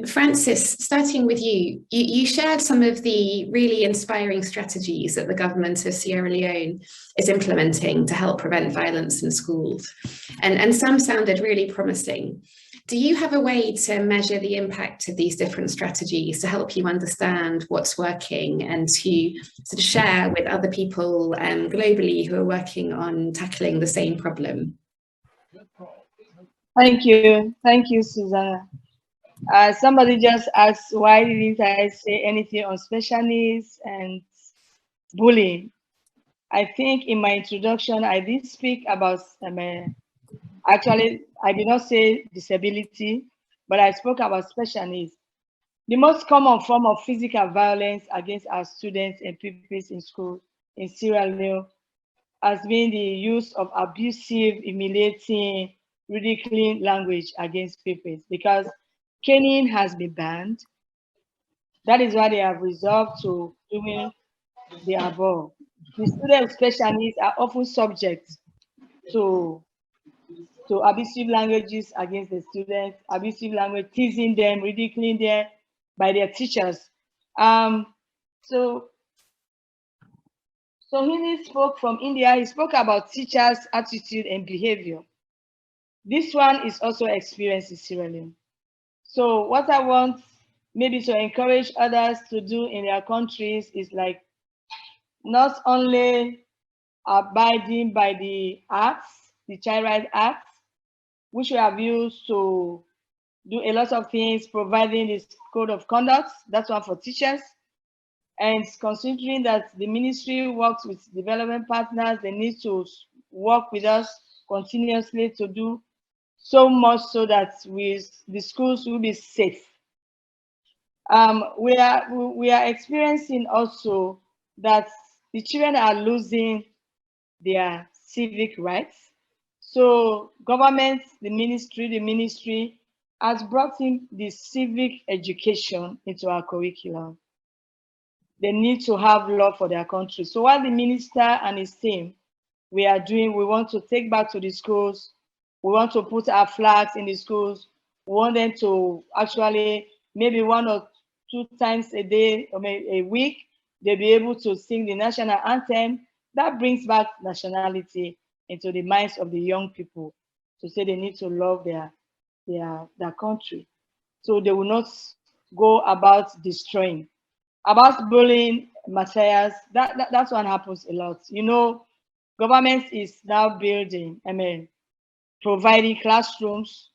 Francis, starting with you, you shared some of the really inspiring strategies that the government of Sierra Leone is implementing to help prevent violence in schools, and some sounded really promising. Do you have a way to measure the impact of these different strategies to help you understand what's working and to sort of share with other people globally who are working on tackling the same problem? Thank you, Susannah. Somebody just asked, why didn't I say anything on special needs and bullying? I think in my introduction, I did speak about, actually, I did not say disability, but I spoke about special needs. The most common form of physical violence against our students and pupils in school in Sierra Leone has been the use of abusive, humiliating, ridiculing language against pupils, because caning has been banned. That is why they have resolved to doing the above. the students with special needs are often subject to abusive languages against the students, abusive language, teasing them, ridiculing them by their teachers. So Sohini spoke from India. He spoke about teachers' attitude and behavior. This one is also experienced in Sierra Leone. So what I want maybe to encourage others to do in their countries is like not only abiding by the acts, the Child Rights Act, which we have used to do a lot of things, providing this code of conduct, that's one for teachers. And considering that the ministry works with development partners, they need to work with us continuously to do so much so that the schools will be safe. We are experiencing also that the children are losing their civic rights. So government, the ministry has brought in the civic education into our curriculum. They need to have love for their country. So while the minister and his team, we want to take back to the schools, we want to put our flags in the schools, we want them to actually, maybe 1 or 2 times a day or maybe a week, they'll be able to sing the national anthem. That brings back nationality into the minds of the young people to say they need to love their country. So they will not go about destroying. About bullying materials, that's what happens a lot. You know, government is now building, providing classrooms,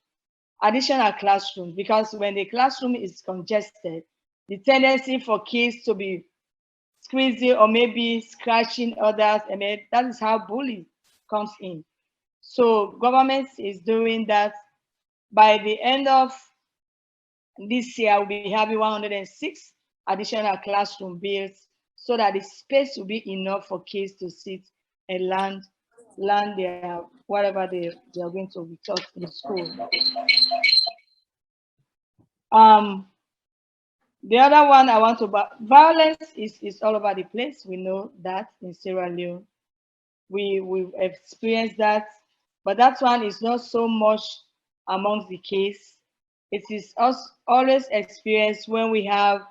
additional classrooms, because when the classroom is congested, the tendency for kids to be squeezing or maybe scratching others, that is how bullying comes in. So government is doing that. By the end of this year, we'll be having 106 additional classroom builds so that the space will be enough for kids to sit and learn their whatever they are going to be taught in school. The other one I want to, violence is all over the place. We know that in Sierra Leone. We've experienced that, but that one is not so much amongst the case. It is always experienced when we have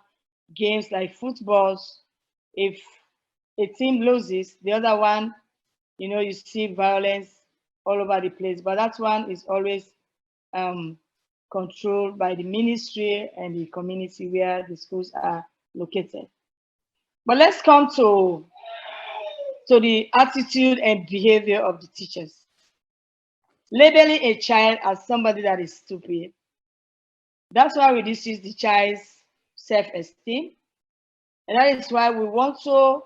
games like footballs. If a team loses, the other one, you see violence all over the place. But that one is always controlled by the ministry and the community where the schools are located. But let's come to the attitude and behavior of the teachers. Labeling a child as somebody that is stupid, that's why reduces the child's self-esteem. And that is why we want to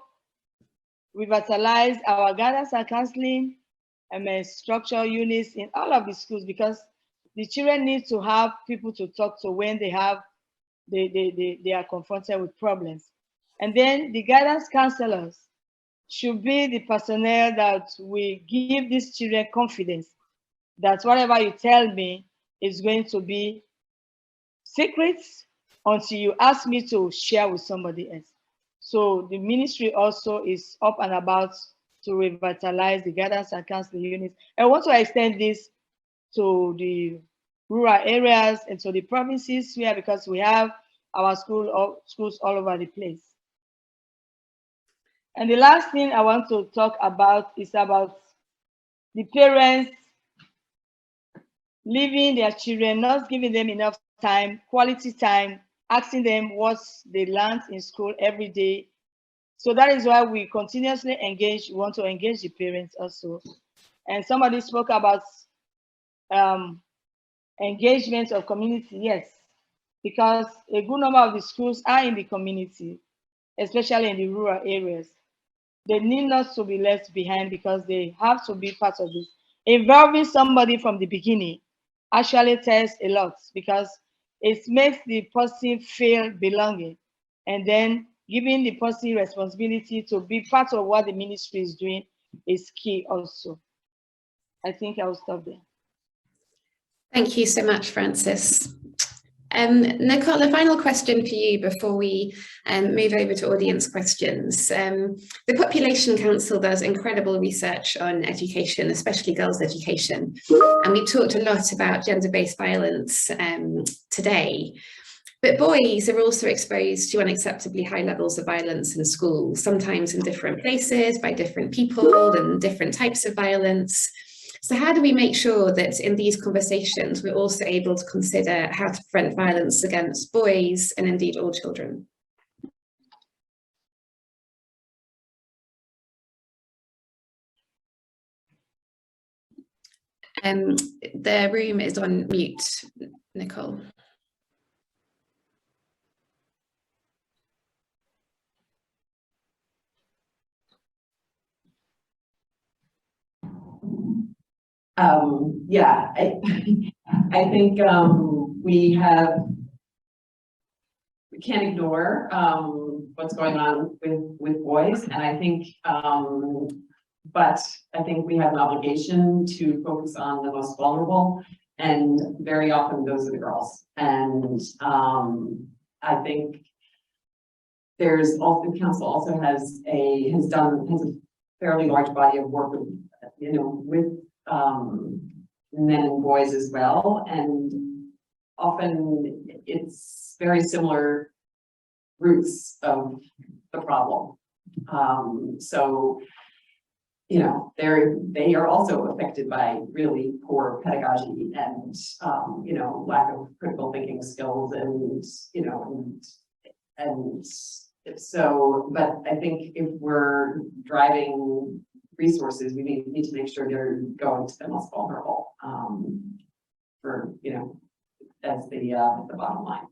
revitalize our guidance and counseling and structural units in all of the schools, because the children need to have people to talk to when they are confronted with problems. And then the guidance counselors should be the personnel that will give these children confidence that whatever you tell me is going to be secrets until you ask me to share with somebody else. So the ministry also is up and about to revitalize the guidance and counseling units. I want to extend this to the rural areas and to the provinces here, because we have our schools all over the place. And the last thing I want to talk about is about the parents leaving their children, not giving them enough time, quality time, asking them what they learned in school every day. So that is why we continuously want to engage the parents also. And somebody spoke about engagement of community. Yes, because a good number of the schools are in the community, especially in the rural areas. They need not to be left behind because they have to be part of this. Involving somebody from the beginning actually tells a lot, because it makes the person feel belonging, and then giving the person responsibility to be part of what the ministry is doing is key also. I think I will stop there. Thank you so much, Francis. Nicole, a final question for you before we move over to audience questions. The Population Council does incredible research on education, especially girls' education. And we talked a lot about gender-based violence today. But boys are also exposed to unacceptably high levels of violence in schools, sometimes in different places, by different people and different types of violence. So how do we make sure that in these conversations, we're also able to consider how to prevent violence against boys and indeed all children? The room is on mute, Nicole. Yeah, I think we can't ignore what's going on with boys, and I think but I think we have an obligation to focus on the most vulnerable, and very often those are the girls. And I think there's also, the council also has a fairly large body of work with, you know, with men and boys as well, and often it's very similar roots of the problem. So, you know, they are also affected by really poor pedagogy and you know, lack of critical thinking skills, and you know, and so, but I think if we're driving resources, we need to make sure they're going to the most vulnerable, for, you know, that's the bottom line.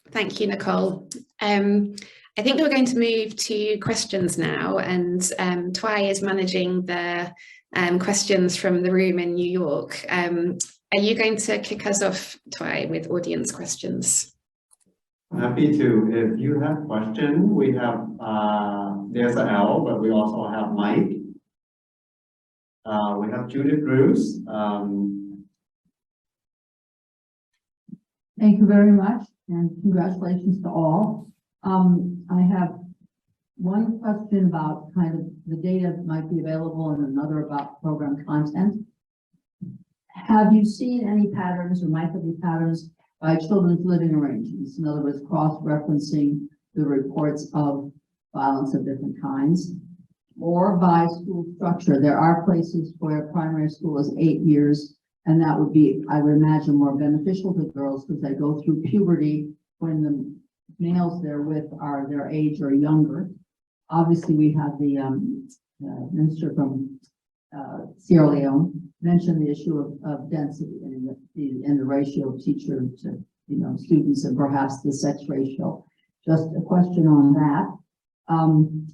Thank you, Nicole. I think we're going to move to questions now, and Twy is managing the questions from the room in New York. Are you going to kick us off, Twy, with audience questions? Happy to. If you have questions, we have, there's an L, but we also have Mike. We have Judith Bruce. Thank you very much, and congratulations to all. I have one question about kind of the data that might be available, and another about program content. Have you seen any patterns, or might there be patterns by children's living arrangements? In other words, cross-referencing the reports of violence of different kinds, or by school structure. There are places where primary school is 8 years, and that would be, I would imagine, more beneficial to girls because they go through puberty when the males they're with are their age or younger. Obviously, we have the minister from Sierra Leone mentioned the issue of density and the ratio of teacher to, you know, students, and perhaps the sex ratio. Just a question on that.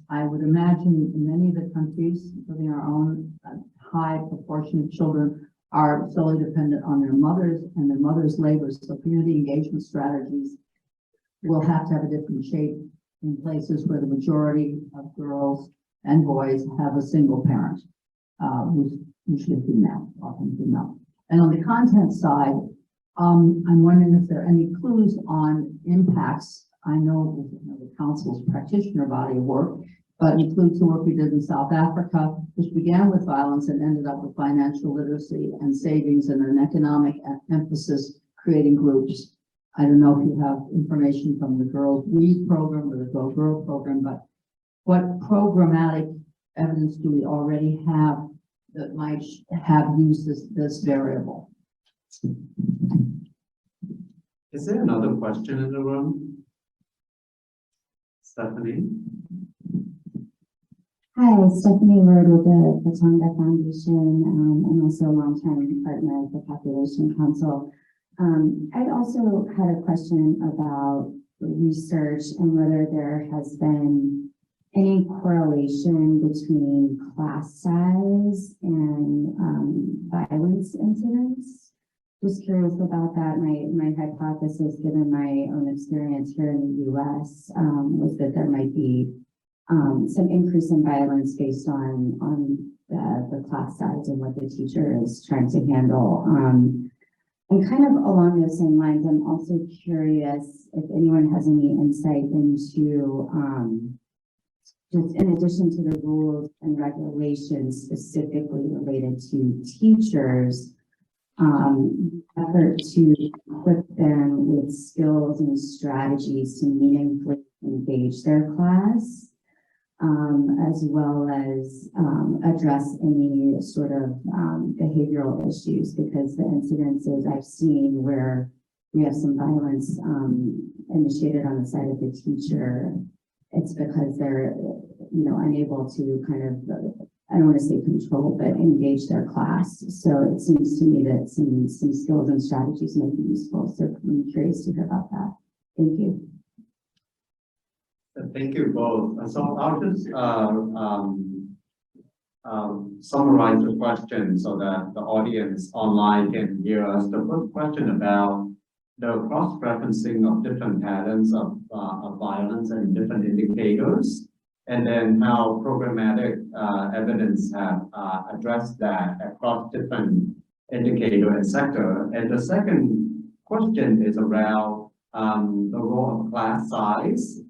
I would imagine in many of the countries, including our own, a high proportion of children are solely dependent on their mothers and their mothers' labor. So community engagement strategies will have to have a different shape in places where the majority of girls and boys have a single parent, who's usually female, often female. And on the content side, I'm wondering if there are any clues on impacts. I know the council's practitioner body of work, but includes the work we did in South Africa, which began with violence and ended up with financial literacy and savings and an economic emphasis, creating groups. I don't know if you have information from the Girls Read program or the Go Girl program, but what programmatic evidence do we already have that might have used this variable? Is there another question in the room? Stephanie? Hi, Stephanie Word with the Bhattacharya Foundation, and also a longtime partner of the Population Council. I also had a question about research and whether there has been any correlation between class size and violence incidents. Just curious about that. My hypothesis, given my own experience here in the US, was that there might be some increase in violence based on the class size and what the teacher is trying to handle. And kind of along those same lines, I'm also curious if anyone has any insight into, just in addition to the rules and regulations specifically related to teachers, effort to equip them with skills and strategies to meaningfully engage their class, as well as address any sort of behavioral issues, because the incidences I've seen where we have some violence initiated on the side of the teacher, it's because they're, unable to kind of, I don't want to say control, but engage their class. So it seems to me that some skills and strategies may be useful. So I'm curious to hear about that. Thank you. Thank you both. So I'll just summarize the question so that the audience online can hear us. The first question about the cross-referencing of different patterns of violence and different indicators, and then how programmatic evidence have addressed that across different indicator and sector. And the second question is around the role of class size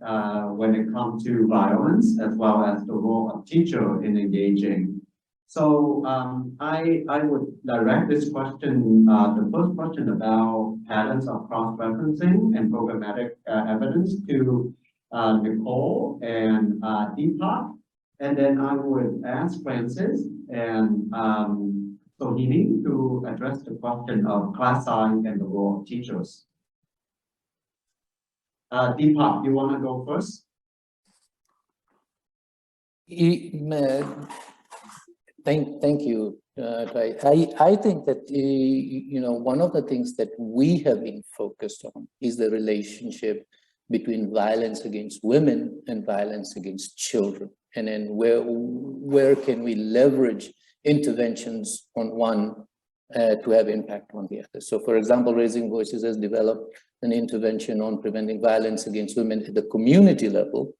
when it comes to violence, as well as the role of teacher in engaging. So I would direct this question, the first question about patterns of cross-referencing and programmatic evidence to Nicole and Dipak, and then I would ask Francis and Sohini to address the question of class size and the role of teachers. Dipak, you want to go first? Thank you. I think that one of the things that we have been focused on is the relationship between violence against women and violence against children, and then where can we leverage interventions on one to have impact on the other. So, for example, Raising Voices has developed an intervention on preventing violence against women at the community level.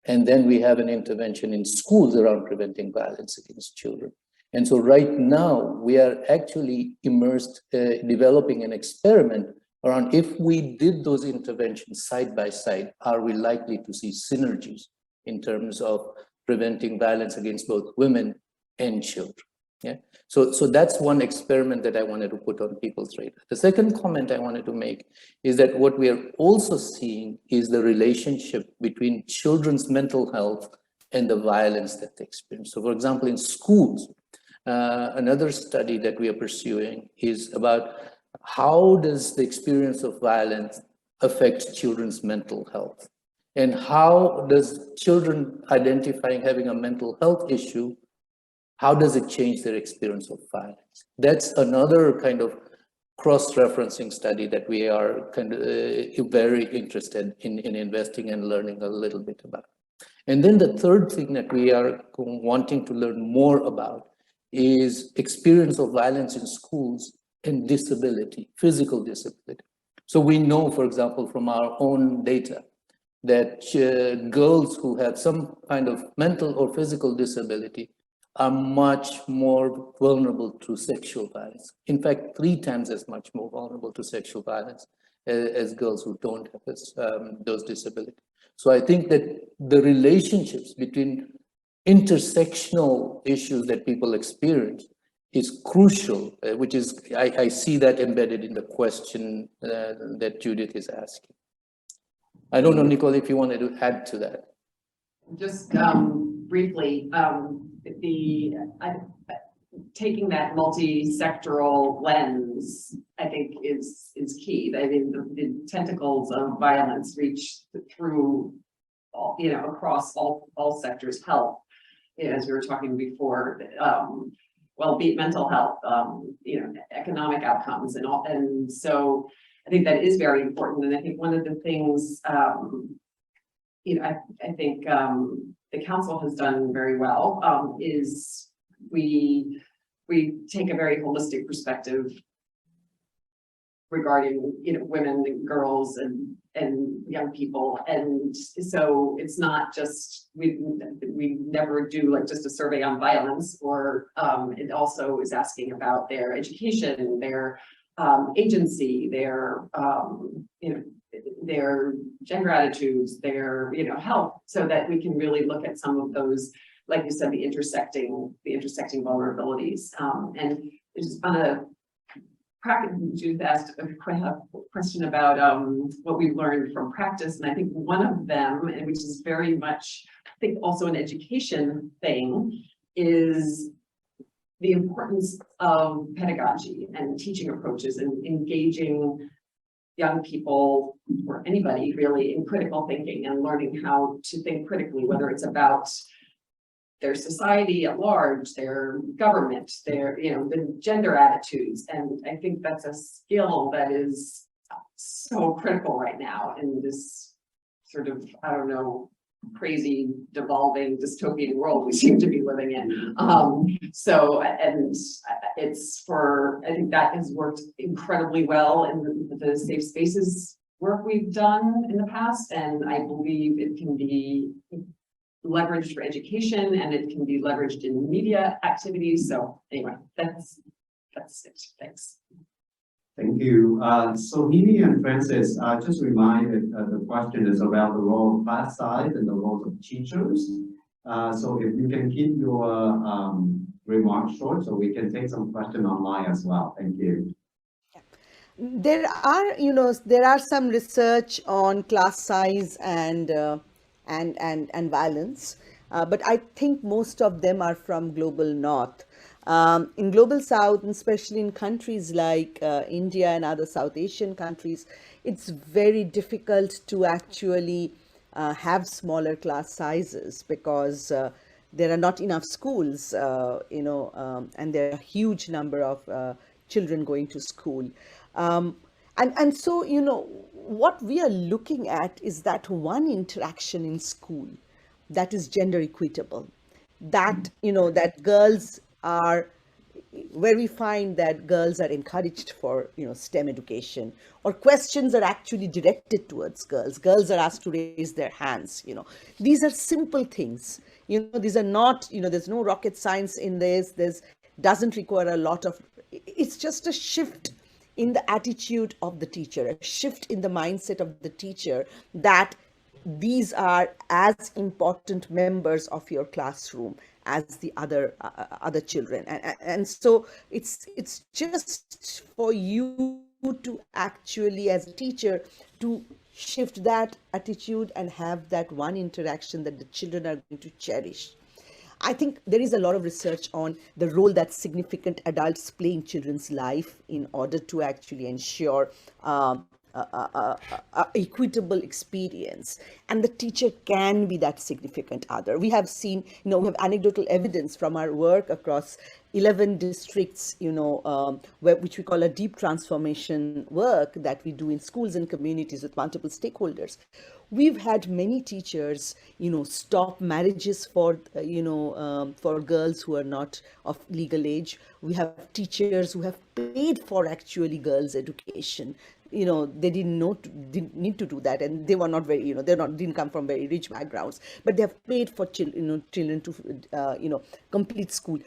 And then we have an intervention in schools around preventing violence against children. And so right now we are actually immersed, developing an experiment around if we did those interventions side by side, are we likely to see synergies in terms of preventing violence against both women and children? Yeah. So that's one experiment that I wanted to put on people's radar. The second comment I wanted to make is that what we are also seeing is the relationship between children's mental health and the violence that they experience. So, for example, in schools, another study that we are pursuing is about how does the experience of violence affect children's mental health, and how does children identifying having a mental health issue, how does it change their experience of violence? That's another kind of cross-referencing study that we are kind of very interested in investing and learning a little bit about. And then the third thing that we are wanting to learn more about is experience of violence in schools and disability, physical disability. So we know, for example, from our own data that girls who have some kind of mental or physical disability are much more vulnerable to sexual violence. In fact, 3 times as much more vulnerable to sexual violence as girls who don't have those disabilities. So I think that the relationships between intersectional issues that people experience is crucial, which is, I see that embedded in the question that Judith is asking. I don't know, Nicole, if you wanted to add to that. Just briefly, taking that multi-sectoral lens, I think is key. I mean, the tentacles of violence reach through all, across all sectors. Health, as we were talking before, well-being, mental health, economic outcomes, and all. And so I think that is very important. And I think one of the things, I think the council has done very well is we take a very holistic perspective regarding women and girls and young people, and so it's not just we never do like just a survey on violence, or it also is asking about their education, their agency, their, you know, their gender attitudes, their, you know, health, so that we can really look at some of those, like you said, the intersecting vulnerabilities. And just on a practice, Judith asked a question about what we've learned from practice, and I think one of them, and which is very much, I think, also an education thing, is the importance of pedagogy and teaching approaches and engaging young people, or anybody really, in critical thinking and learning how to think critically, whether it's about their society at large, their government, their, you know, the gender attitudes. And I think that's a skill that is so critical right now in this sort of, I don't know, crazy, devolving, dystopian world we seem to be living in. So, and it's for, I think that has worked incredibly well in the safe spaces work we've done in the past. And I believe it can be leveraged for education, and it can be leveraged in media activities. So anyway, that's it. Thanks. Thank you. Sohini and Francis, just reminded the question is around the role of class size and the roles of teachers. So if you can keep your remarks short, so we can take some question online as well. Thank you. There are, you know, there are some research on class size and violence, but I think most of them are from global north. In global south, and especially in countries like India and other South Asian countries, it's very difficult to actually have smaller class sizes because there are not enough schools, you know, and there are a huge number of children going to school. And so, you know, what we are looking at is that one interaction in school that is gender equitable, that, you know, that girls are, where we find that girls are encouraged for, you know, STEM education, or questions are actually directed towards girls. Girls are asked to raise their hands, you know. These are simple things, you know, these are not, you know, there's no rocket science in this, doesn't require a lot of, it's just a shift in the attitude of the teacher, a shift in the mindset of the teacher, that these are as important members of your classroom as the other children, and so it's just for you to actually, as a teacher, to shift that attitude and have that one interaction that the children are going to cherish. I think there is a lot of research on the role that significant adults play in children's life in order to actually ensure equitable experience, and the teacher can be that significant other. We have seen, you know, we have anecdotal evidence from our work across 11 districts, you know, which we call a deep transformation work that we do in schools and communities with multiple stakeholders. We've had many teachers, you know, stop marriages for, you know, for girls who are not of legal age. We have teachers who have paid for actually girls' education. You know, they didn't need to do that, and they were not very, you know, didn't come from very rich backgrounds, but they have paid for children to, you know, complete school.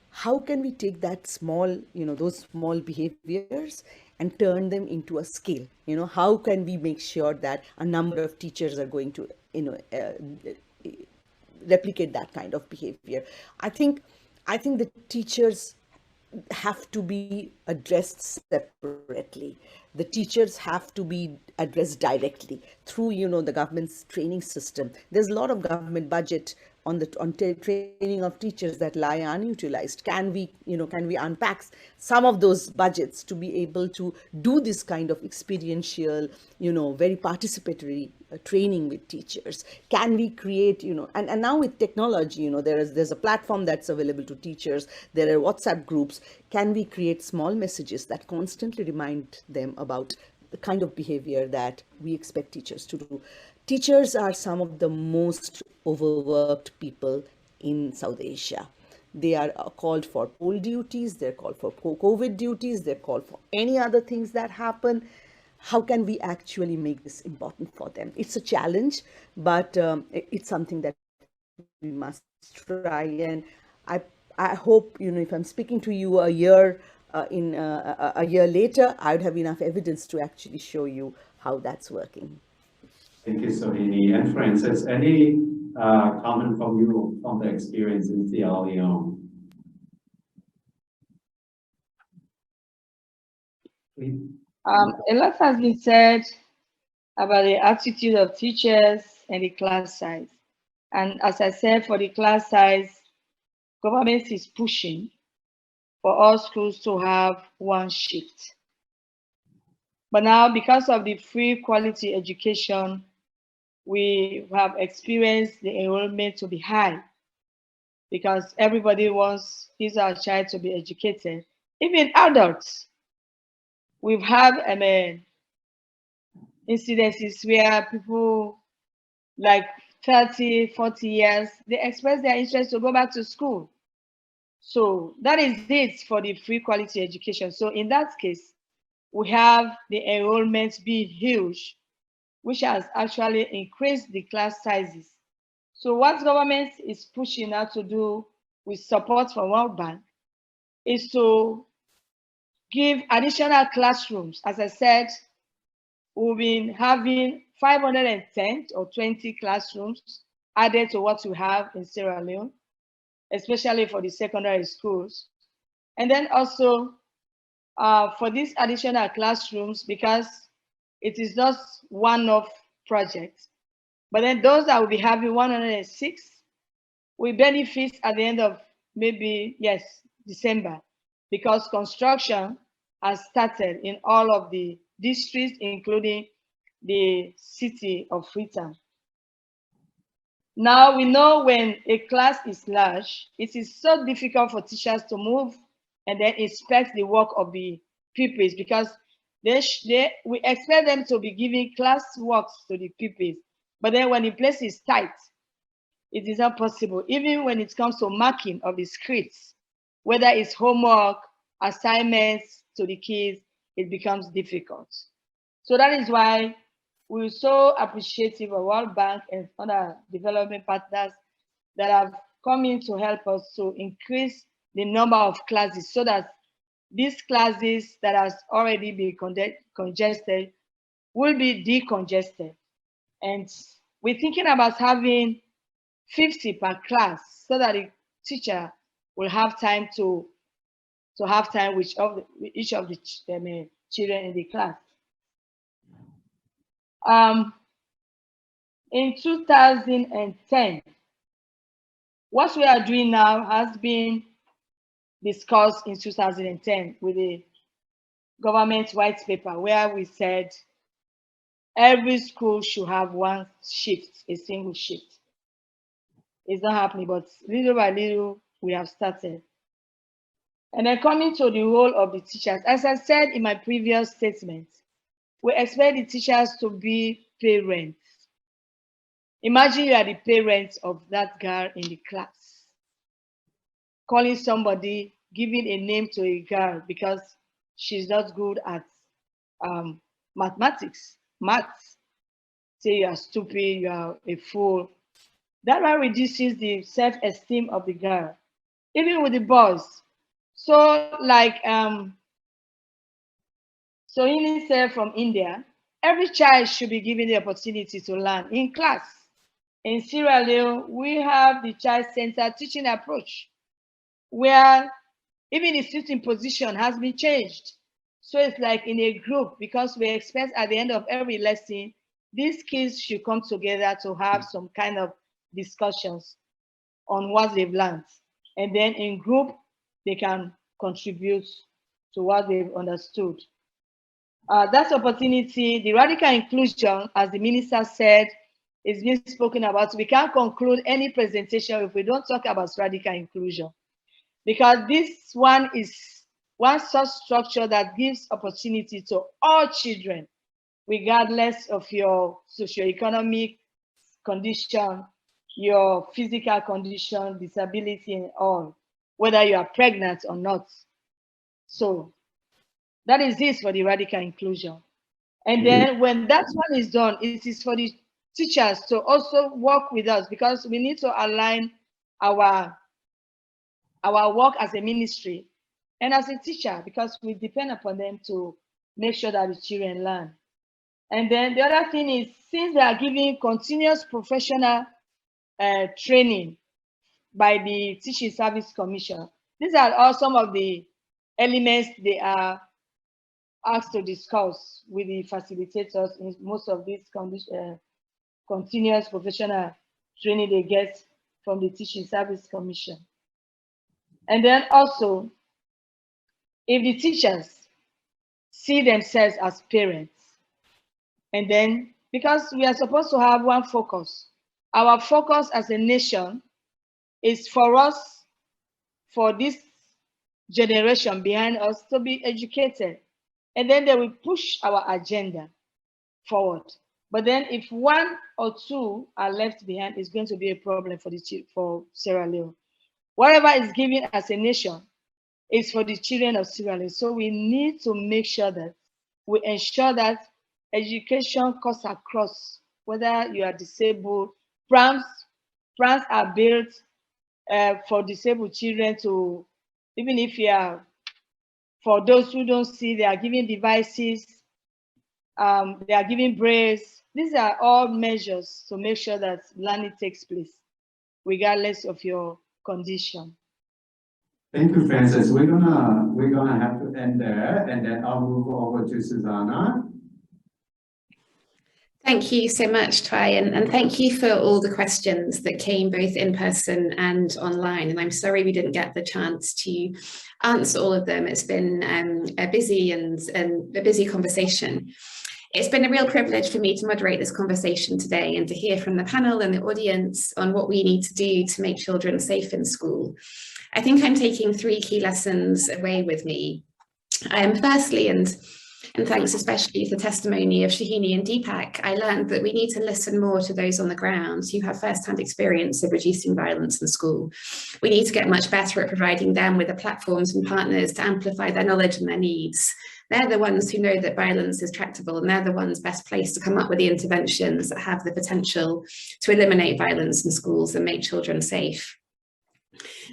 How can we take that small, you know, those small behaviors and turn them into a skill? You know, how can we make sure that a number of teachers are going to, you know, replicate that kind of behavior? I think the teachers have to be addressed separately. The teachers have to be addressed directly through, you know, the government's training system. There's a lot of government budget on training of teachers that lie unutilized. Can we unpack some of those budgets to be able to do this kind of experiential, you know, very participatory training with teachers? Can we create, you know, and now with technology, you know, there's a platform that's available to teachers. There are WhatsApp groups. Can we create small messages that constantly remind them about the kind of behavior that we expect teachers to do? Teachers are some of the most overworked people in South Asia. They are called for poll duties, they're called for COVID duties, they're called for any other things that happen. How can we actually make this important for them? It's a challenge, but it's something that we must try. And I hope, you know, if I'm speaking to you a year a year later, I would have enough evidence to actually show you how that's working. Thank you, Sohini. And Francis, any comment from you from the experience in Sierra Leone? Please. A lot has been said about the attitude of teachers and the class size. And as I said, for the class size, government is pushing for all schools to have one shift. But now, because of the free quality education, we have experienced the enrollment to be high because everybody wants his or her child to be educated. Even adults, we've had incidences where people like 30, 40 years, they express their interest to go back to school. So that is it for the free quality education. So in that case, we have the enrollment being huge, which has actually increased the class sizes. So what government is pushing now to do with support from World Bank is to give additional classrooms. As I said, we've been having 510 or 20 classrooms added to what we have in Sierra Leone, especially for the secondary schools. And then also for these additional classrooms, because it is not one-off project, but then those that will be having 106 will benefit at the end of maybe, yes, December, because construction has started in all of the districts, including the city of Freetown. Now we know when a class is large, it is so difficult for teachers to move and then inspect the work of the pupils because we expect them to be giving class works to the pupils. But then when the place is tight, it is not possible. Even when it comes to marking of the scripts, whether it's homework, assignments to the kids, it becomes difficult. So that is why we're so appreciative of World Bank and other development partners that have come in to help us to increase the number of classes so that these classes that has already been congested will be decongested. And we're thinking about having 50 per class so that the teacher will have time to have time with each of the children in the class. In 2010, what we are doing now has been discussed in 2010 with the government white paper where we said every school should have one shift, a single shift. It's not happening, but little by little, we have started. And then coming to the role of the teachers, as I said in my previous statement, we expect the teachers to be parents. Imagine you are the parents of that girl in the class, calling somebody, giving a name to a girl because she's not good at mathematics, maths. Say you are stupid, you are a fool. That one reduces the self-esteem of the girl, even with the boys. So like Sohini said from India, every child should be given the opportunity to learn in class. In Sierra Leone, we have the child-centered teaching approach, where even the sitting position has been changed. So it's like in a group, because we expect at the end of every lesson, these kids should come together to have some kind of discussions on what they've learned. And then in group, they can contribute to what they've understood. That opportunity, the radical inclusion, as the minister said, is being spoken about. We can't conclude any presentation if we don't talk about radical inclusion, because this one is one such structure that gives opportunity to all children, regardless of your socioeconomic condition, your physical condition, disability, and all, whether you are pregnant or not. So that is this for the radical inclusion. And then when that one is done, it is for the teachers to also work with us, because we need to align our work as a ministry and as a teacher, because we depend upon them to make sure that the children learn. And then the other thing is, since they are giving continuous professional training by the Teaching Service Commission, these are all some of the elements they are asked to discuss with the facilitators in most of these continuous professional training they get from the Teaching Service Commission. And then also, if the teachers see themselves as parents, and then because we are supposed to have one focus, our focus as a nation is for us, for this generation behind us to be educated, and then they will push our agenda forward. But then if one or two are left behind, it's going to be a problem for Sierra Leone. Whatever is given as a nation is for the children of Sierra Leone. So we need to make sure that we ensure that education cuts across, whether you are disabled. Prams are built for disabled children to, even if you are, for those who don't see, they are giving devices, they are giving braces. These are all measures to make sure that learning takes place, regardless of your condition. Thank you, Francis. We're gonna have to end there, and then I'll move over to Susannah. Thank you so much, Twy, and thank you for all the questions that came both in person and online. And I'm sorry we didn't get the chance to answer all of them. It's been a busy and a busy conversation. It's been a real privilege for me to moderate this conversation today and to hear from the panel and the audience on what we need to do to make children safe in school. I think I'm taking 3 key lessons away with me. Firstly, and thanks especially for the testimony of Sohini and Dipak, I learned that we need to listen more to those on the ground who have first-hand experience of reducing violence in school. We need to get much better at providing them with the platforms and partners to amplify their knowledge and their needs. They're the ones who know that violence is tractable, and they're the ones best placed to come up with the interventions that have the potential to eliminate violence in schools and make children safe.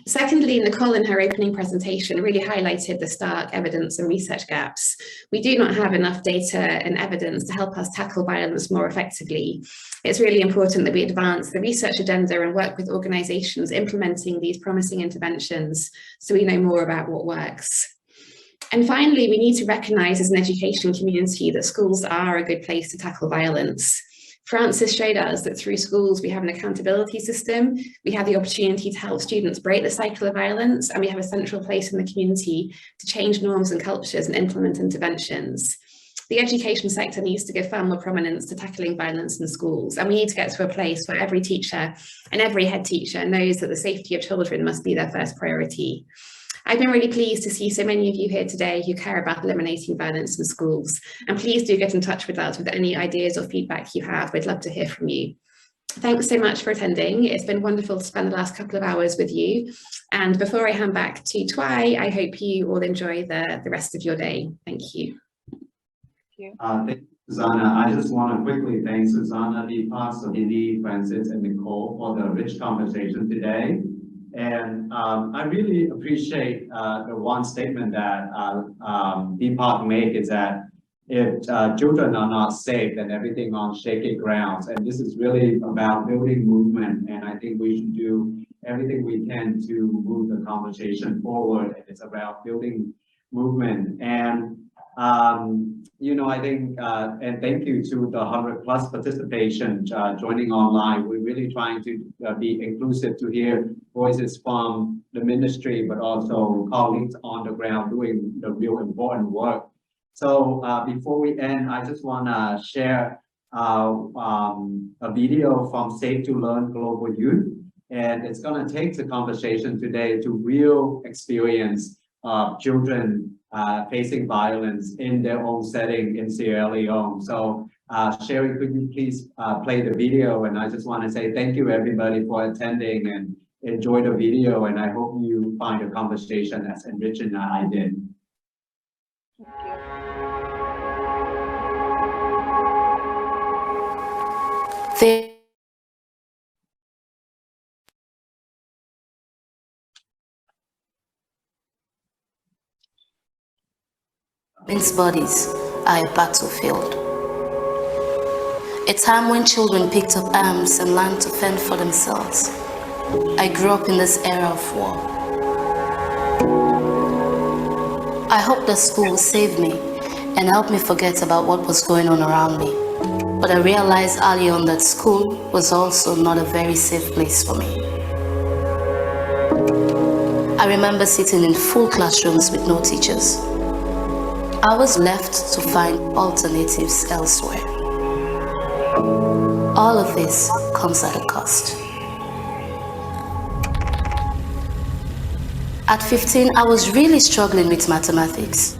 Secondly, Nicole in her opening presentation really highlighted the stark evidence and research gaps. We do not have enough data and evidence to help us tackle violence more effectively. It's really important that we advance the research agenda and work with organisations implementing these promising interventions so we know more about what works. And finally, we need to recognise as an education community that schools are a good place to tackle violence. Francis showed us that through schools, we have an accountability system, we have the opportunity to help students break the cycle of violence, and we have a central place in the community to change norms and cultures and implement interventions. The education sector needs to give far more prominence to tackling violence in schools, and we need to get to a place where every teacher and every head teacher knows that the safety of children must be their first priority. I've been really pleased to see so many of you here today who care about eliminating violence in schools, and please do get in touch with us with any ideas or feedback you have. We'd love to hear from you. Thanks so much for attending. It's been wonderful to spend the last couple of hours with you. And before I hand back to Twy, I hope you all enjoy the rest of your day. Thank you. Thank you, Susannah. I just want to quickly thank Susannah, Dipak, Sohini, Francis, and Nicole for the rich conversation today. And I really appreciate the one statement that Dipak made, is that if children are not safe, then everything on shaky grounds. And this is really about building movement. And I think we should do everything we can to move the conversation forward. And it's about building movement. And you know, I think, and thank you to the 100+ participation joining online. We're really trying to be inclusive to hear voices from the ministry, but also colleagues on the ground doing the real important work. So before we end, I just want to share a video from Safe to Learn Global Youth. And it's going to take the conversation today to real experience of children facing violence in their own setting in Sierra Leone. So Sherry, could you please play the video? And I just want to say thank you everybody for attending and enjoy the video. And I hope you find the conversation as enriching as I did. Men's bodies are a battlefield. A time when children picked up arms and learned to fend for themselves. I grew up in this era of war. I hope that school will save me and help me forget about what was going on around me. But I realized early on that school was also not a very safe place for me. I remember sitting in full classrooms with no teachers. I was left to find alternatives elsewhere. All of this comes at a cost. At 15, I was really struggling with mathematics.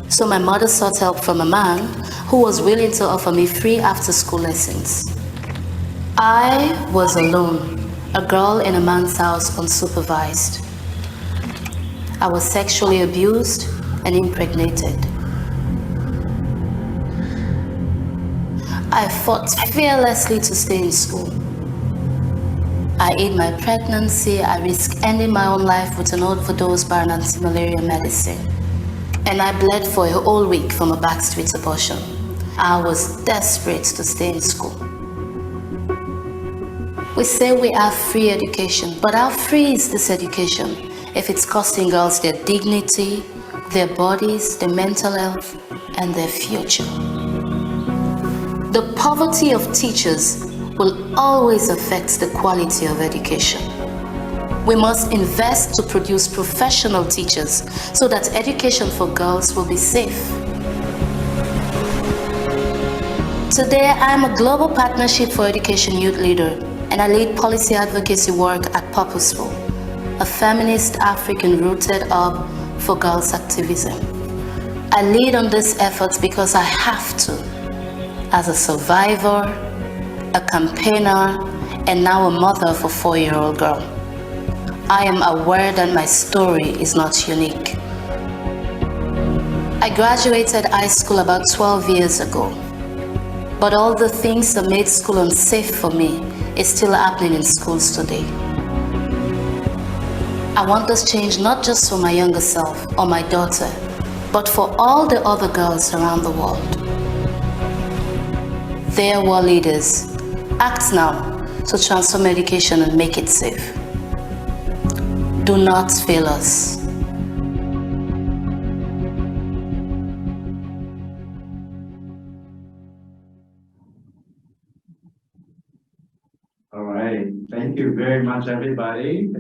So my mother sought help from a man who was willing to offer me free after-school lessons. I was alone, a girl in a man's house unsupervised. I was sexually abused and impregnated. I fought fearlessly to stay in school. I hid my pregnancy, I risked ending my own life with an overdose by an anti-malaria medicine. And I bled for a whole week from a backstreet abortion. I was desperate to stay in school. We say we have free education, but how free is this education if it's costing girls their dignity, their bodies, their mental health, and their future? The poverty of teachers will always affect the quality of education. We must invest to produce professional teachers so that education for girls will be safe. Today, I am a Global Partnership for Education youth leader, and I lead policy advocacy work at Purposeful, a feminist African-rooted hub for girls' activism. I lead on these efforts because I have to, as a survivor, a campaigner, and now a mother of a 4-year-old girl. I am aware that my story is not unique. I graduated high school about 12 years ago, but all the things that made school unsafe for me is still happening in schools today. I want this change not just for my younger self or my daughter, but for all the other girls around the world. Dear world leaders, act now to transform education and make it safe. Do not fail us. All right, thank you very much, everybody.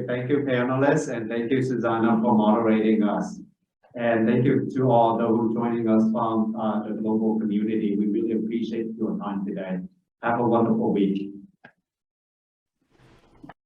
Thank you, panelists, and thank you, Susannah, for moderating us. And thank you to all those joining us from the global community. We really appreciate your time today. Have a wonderful week.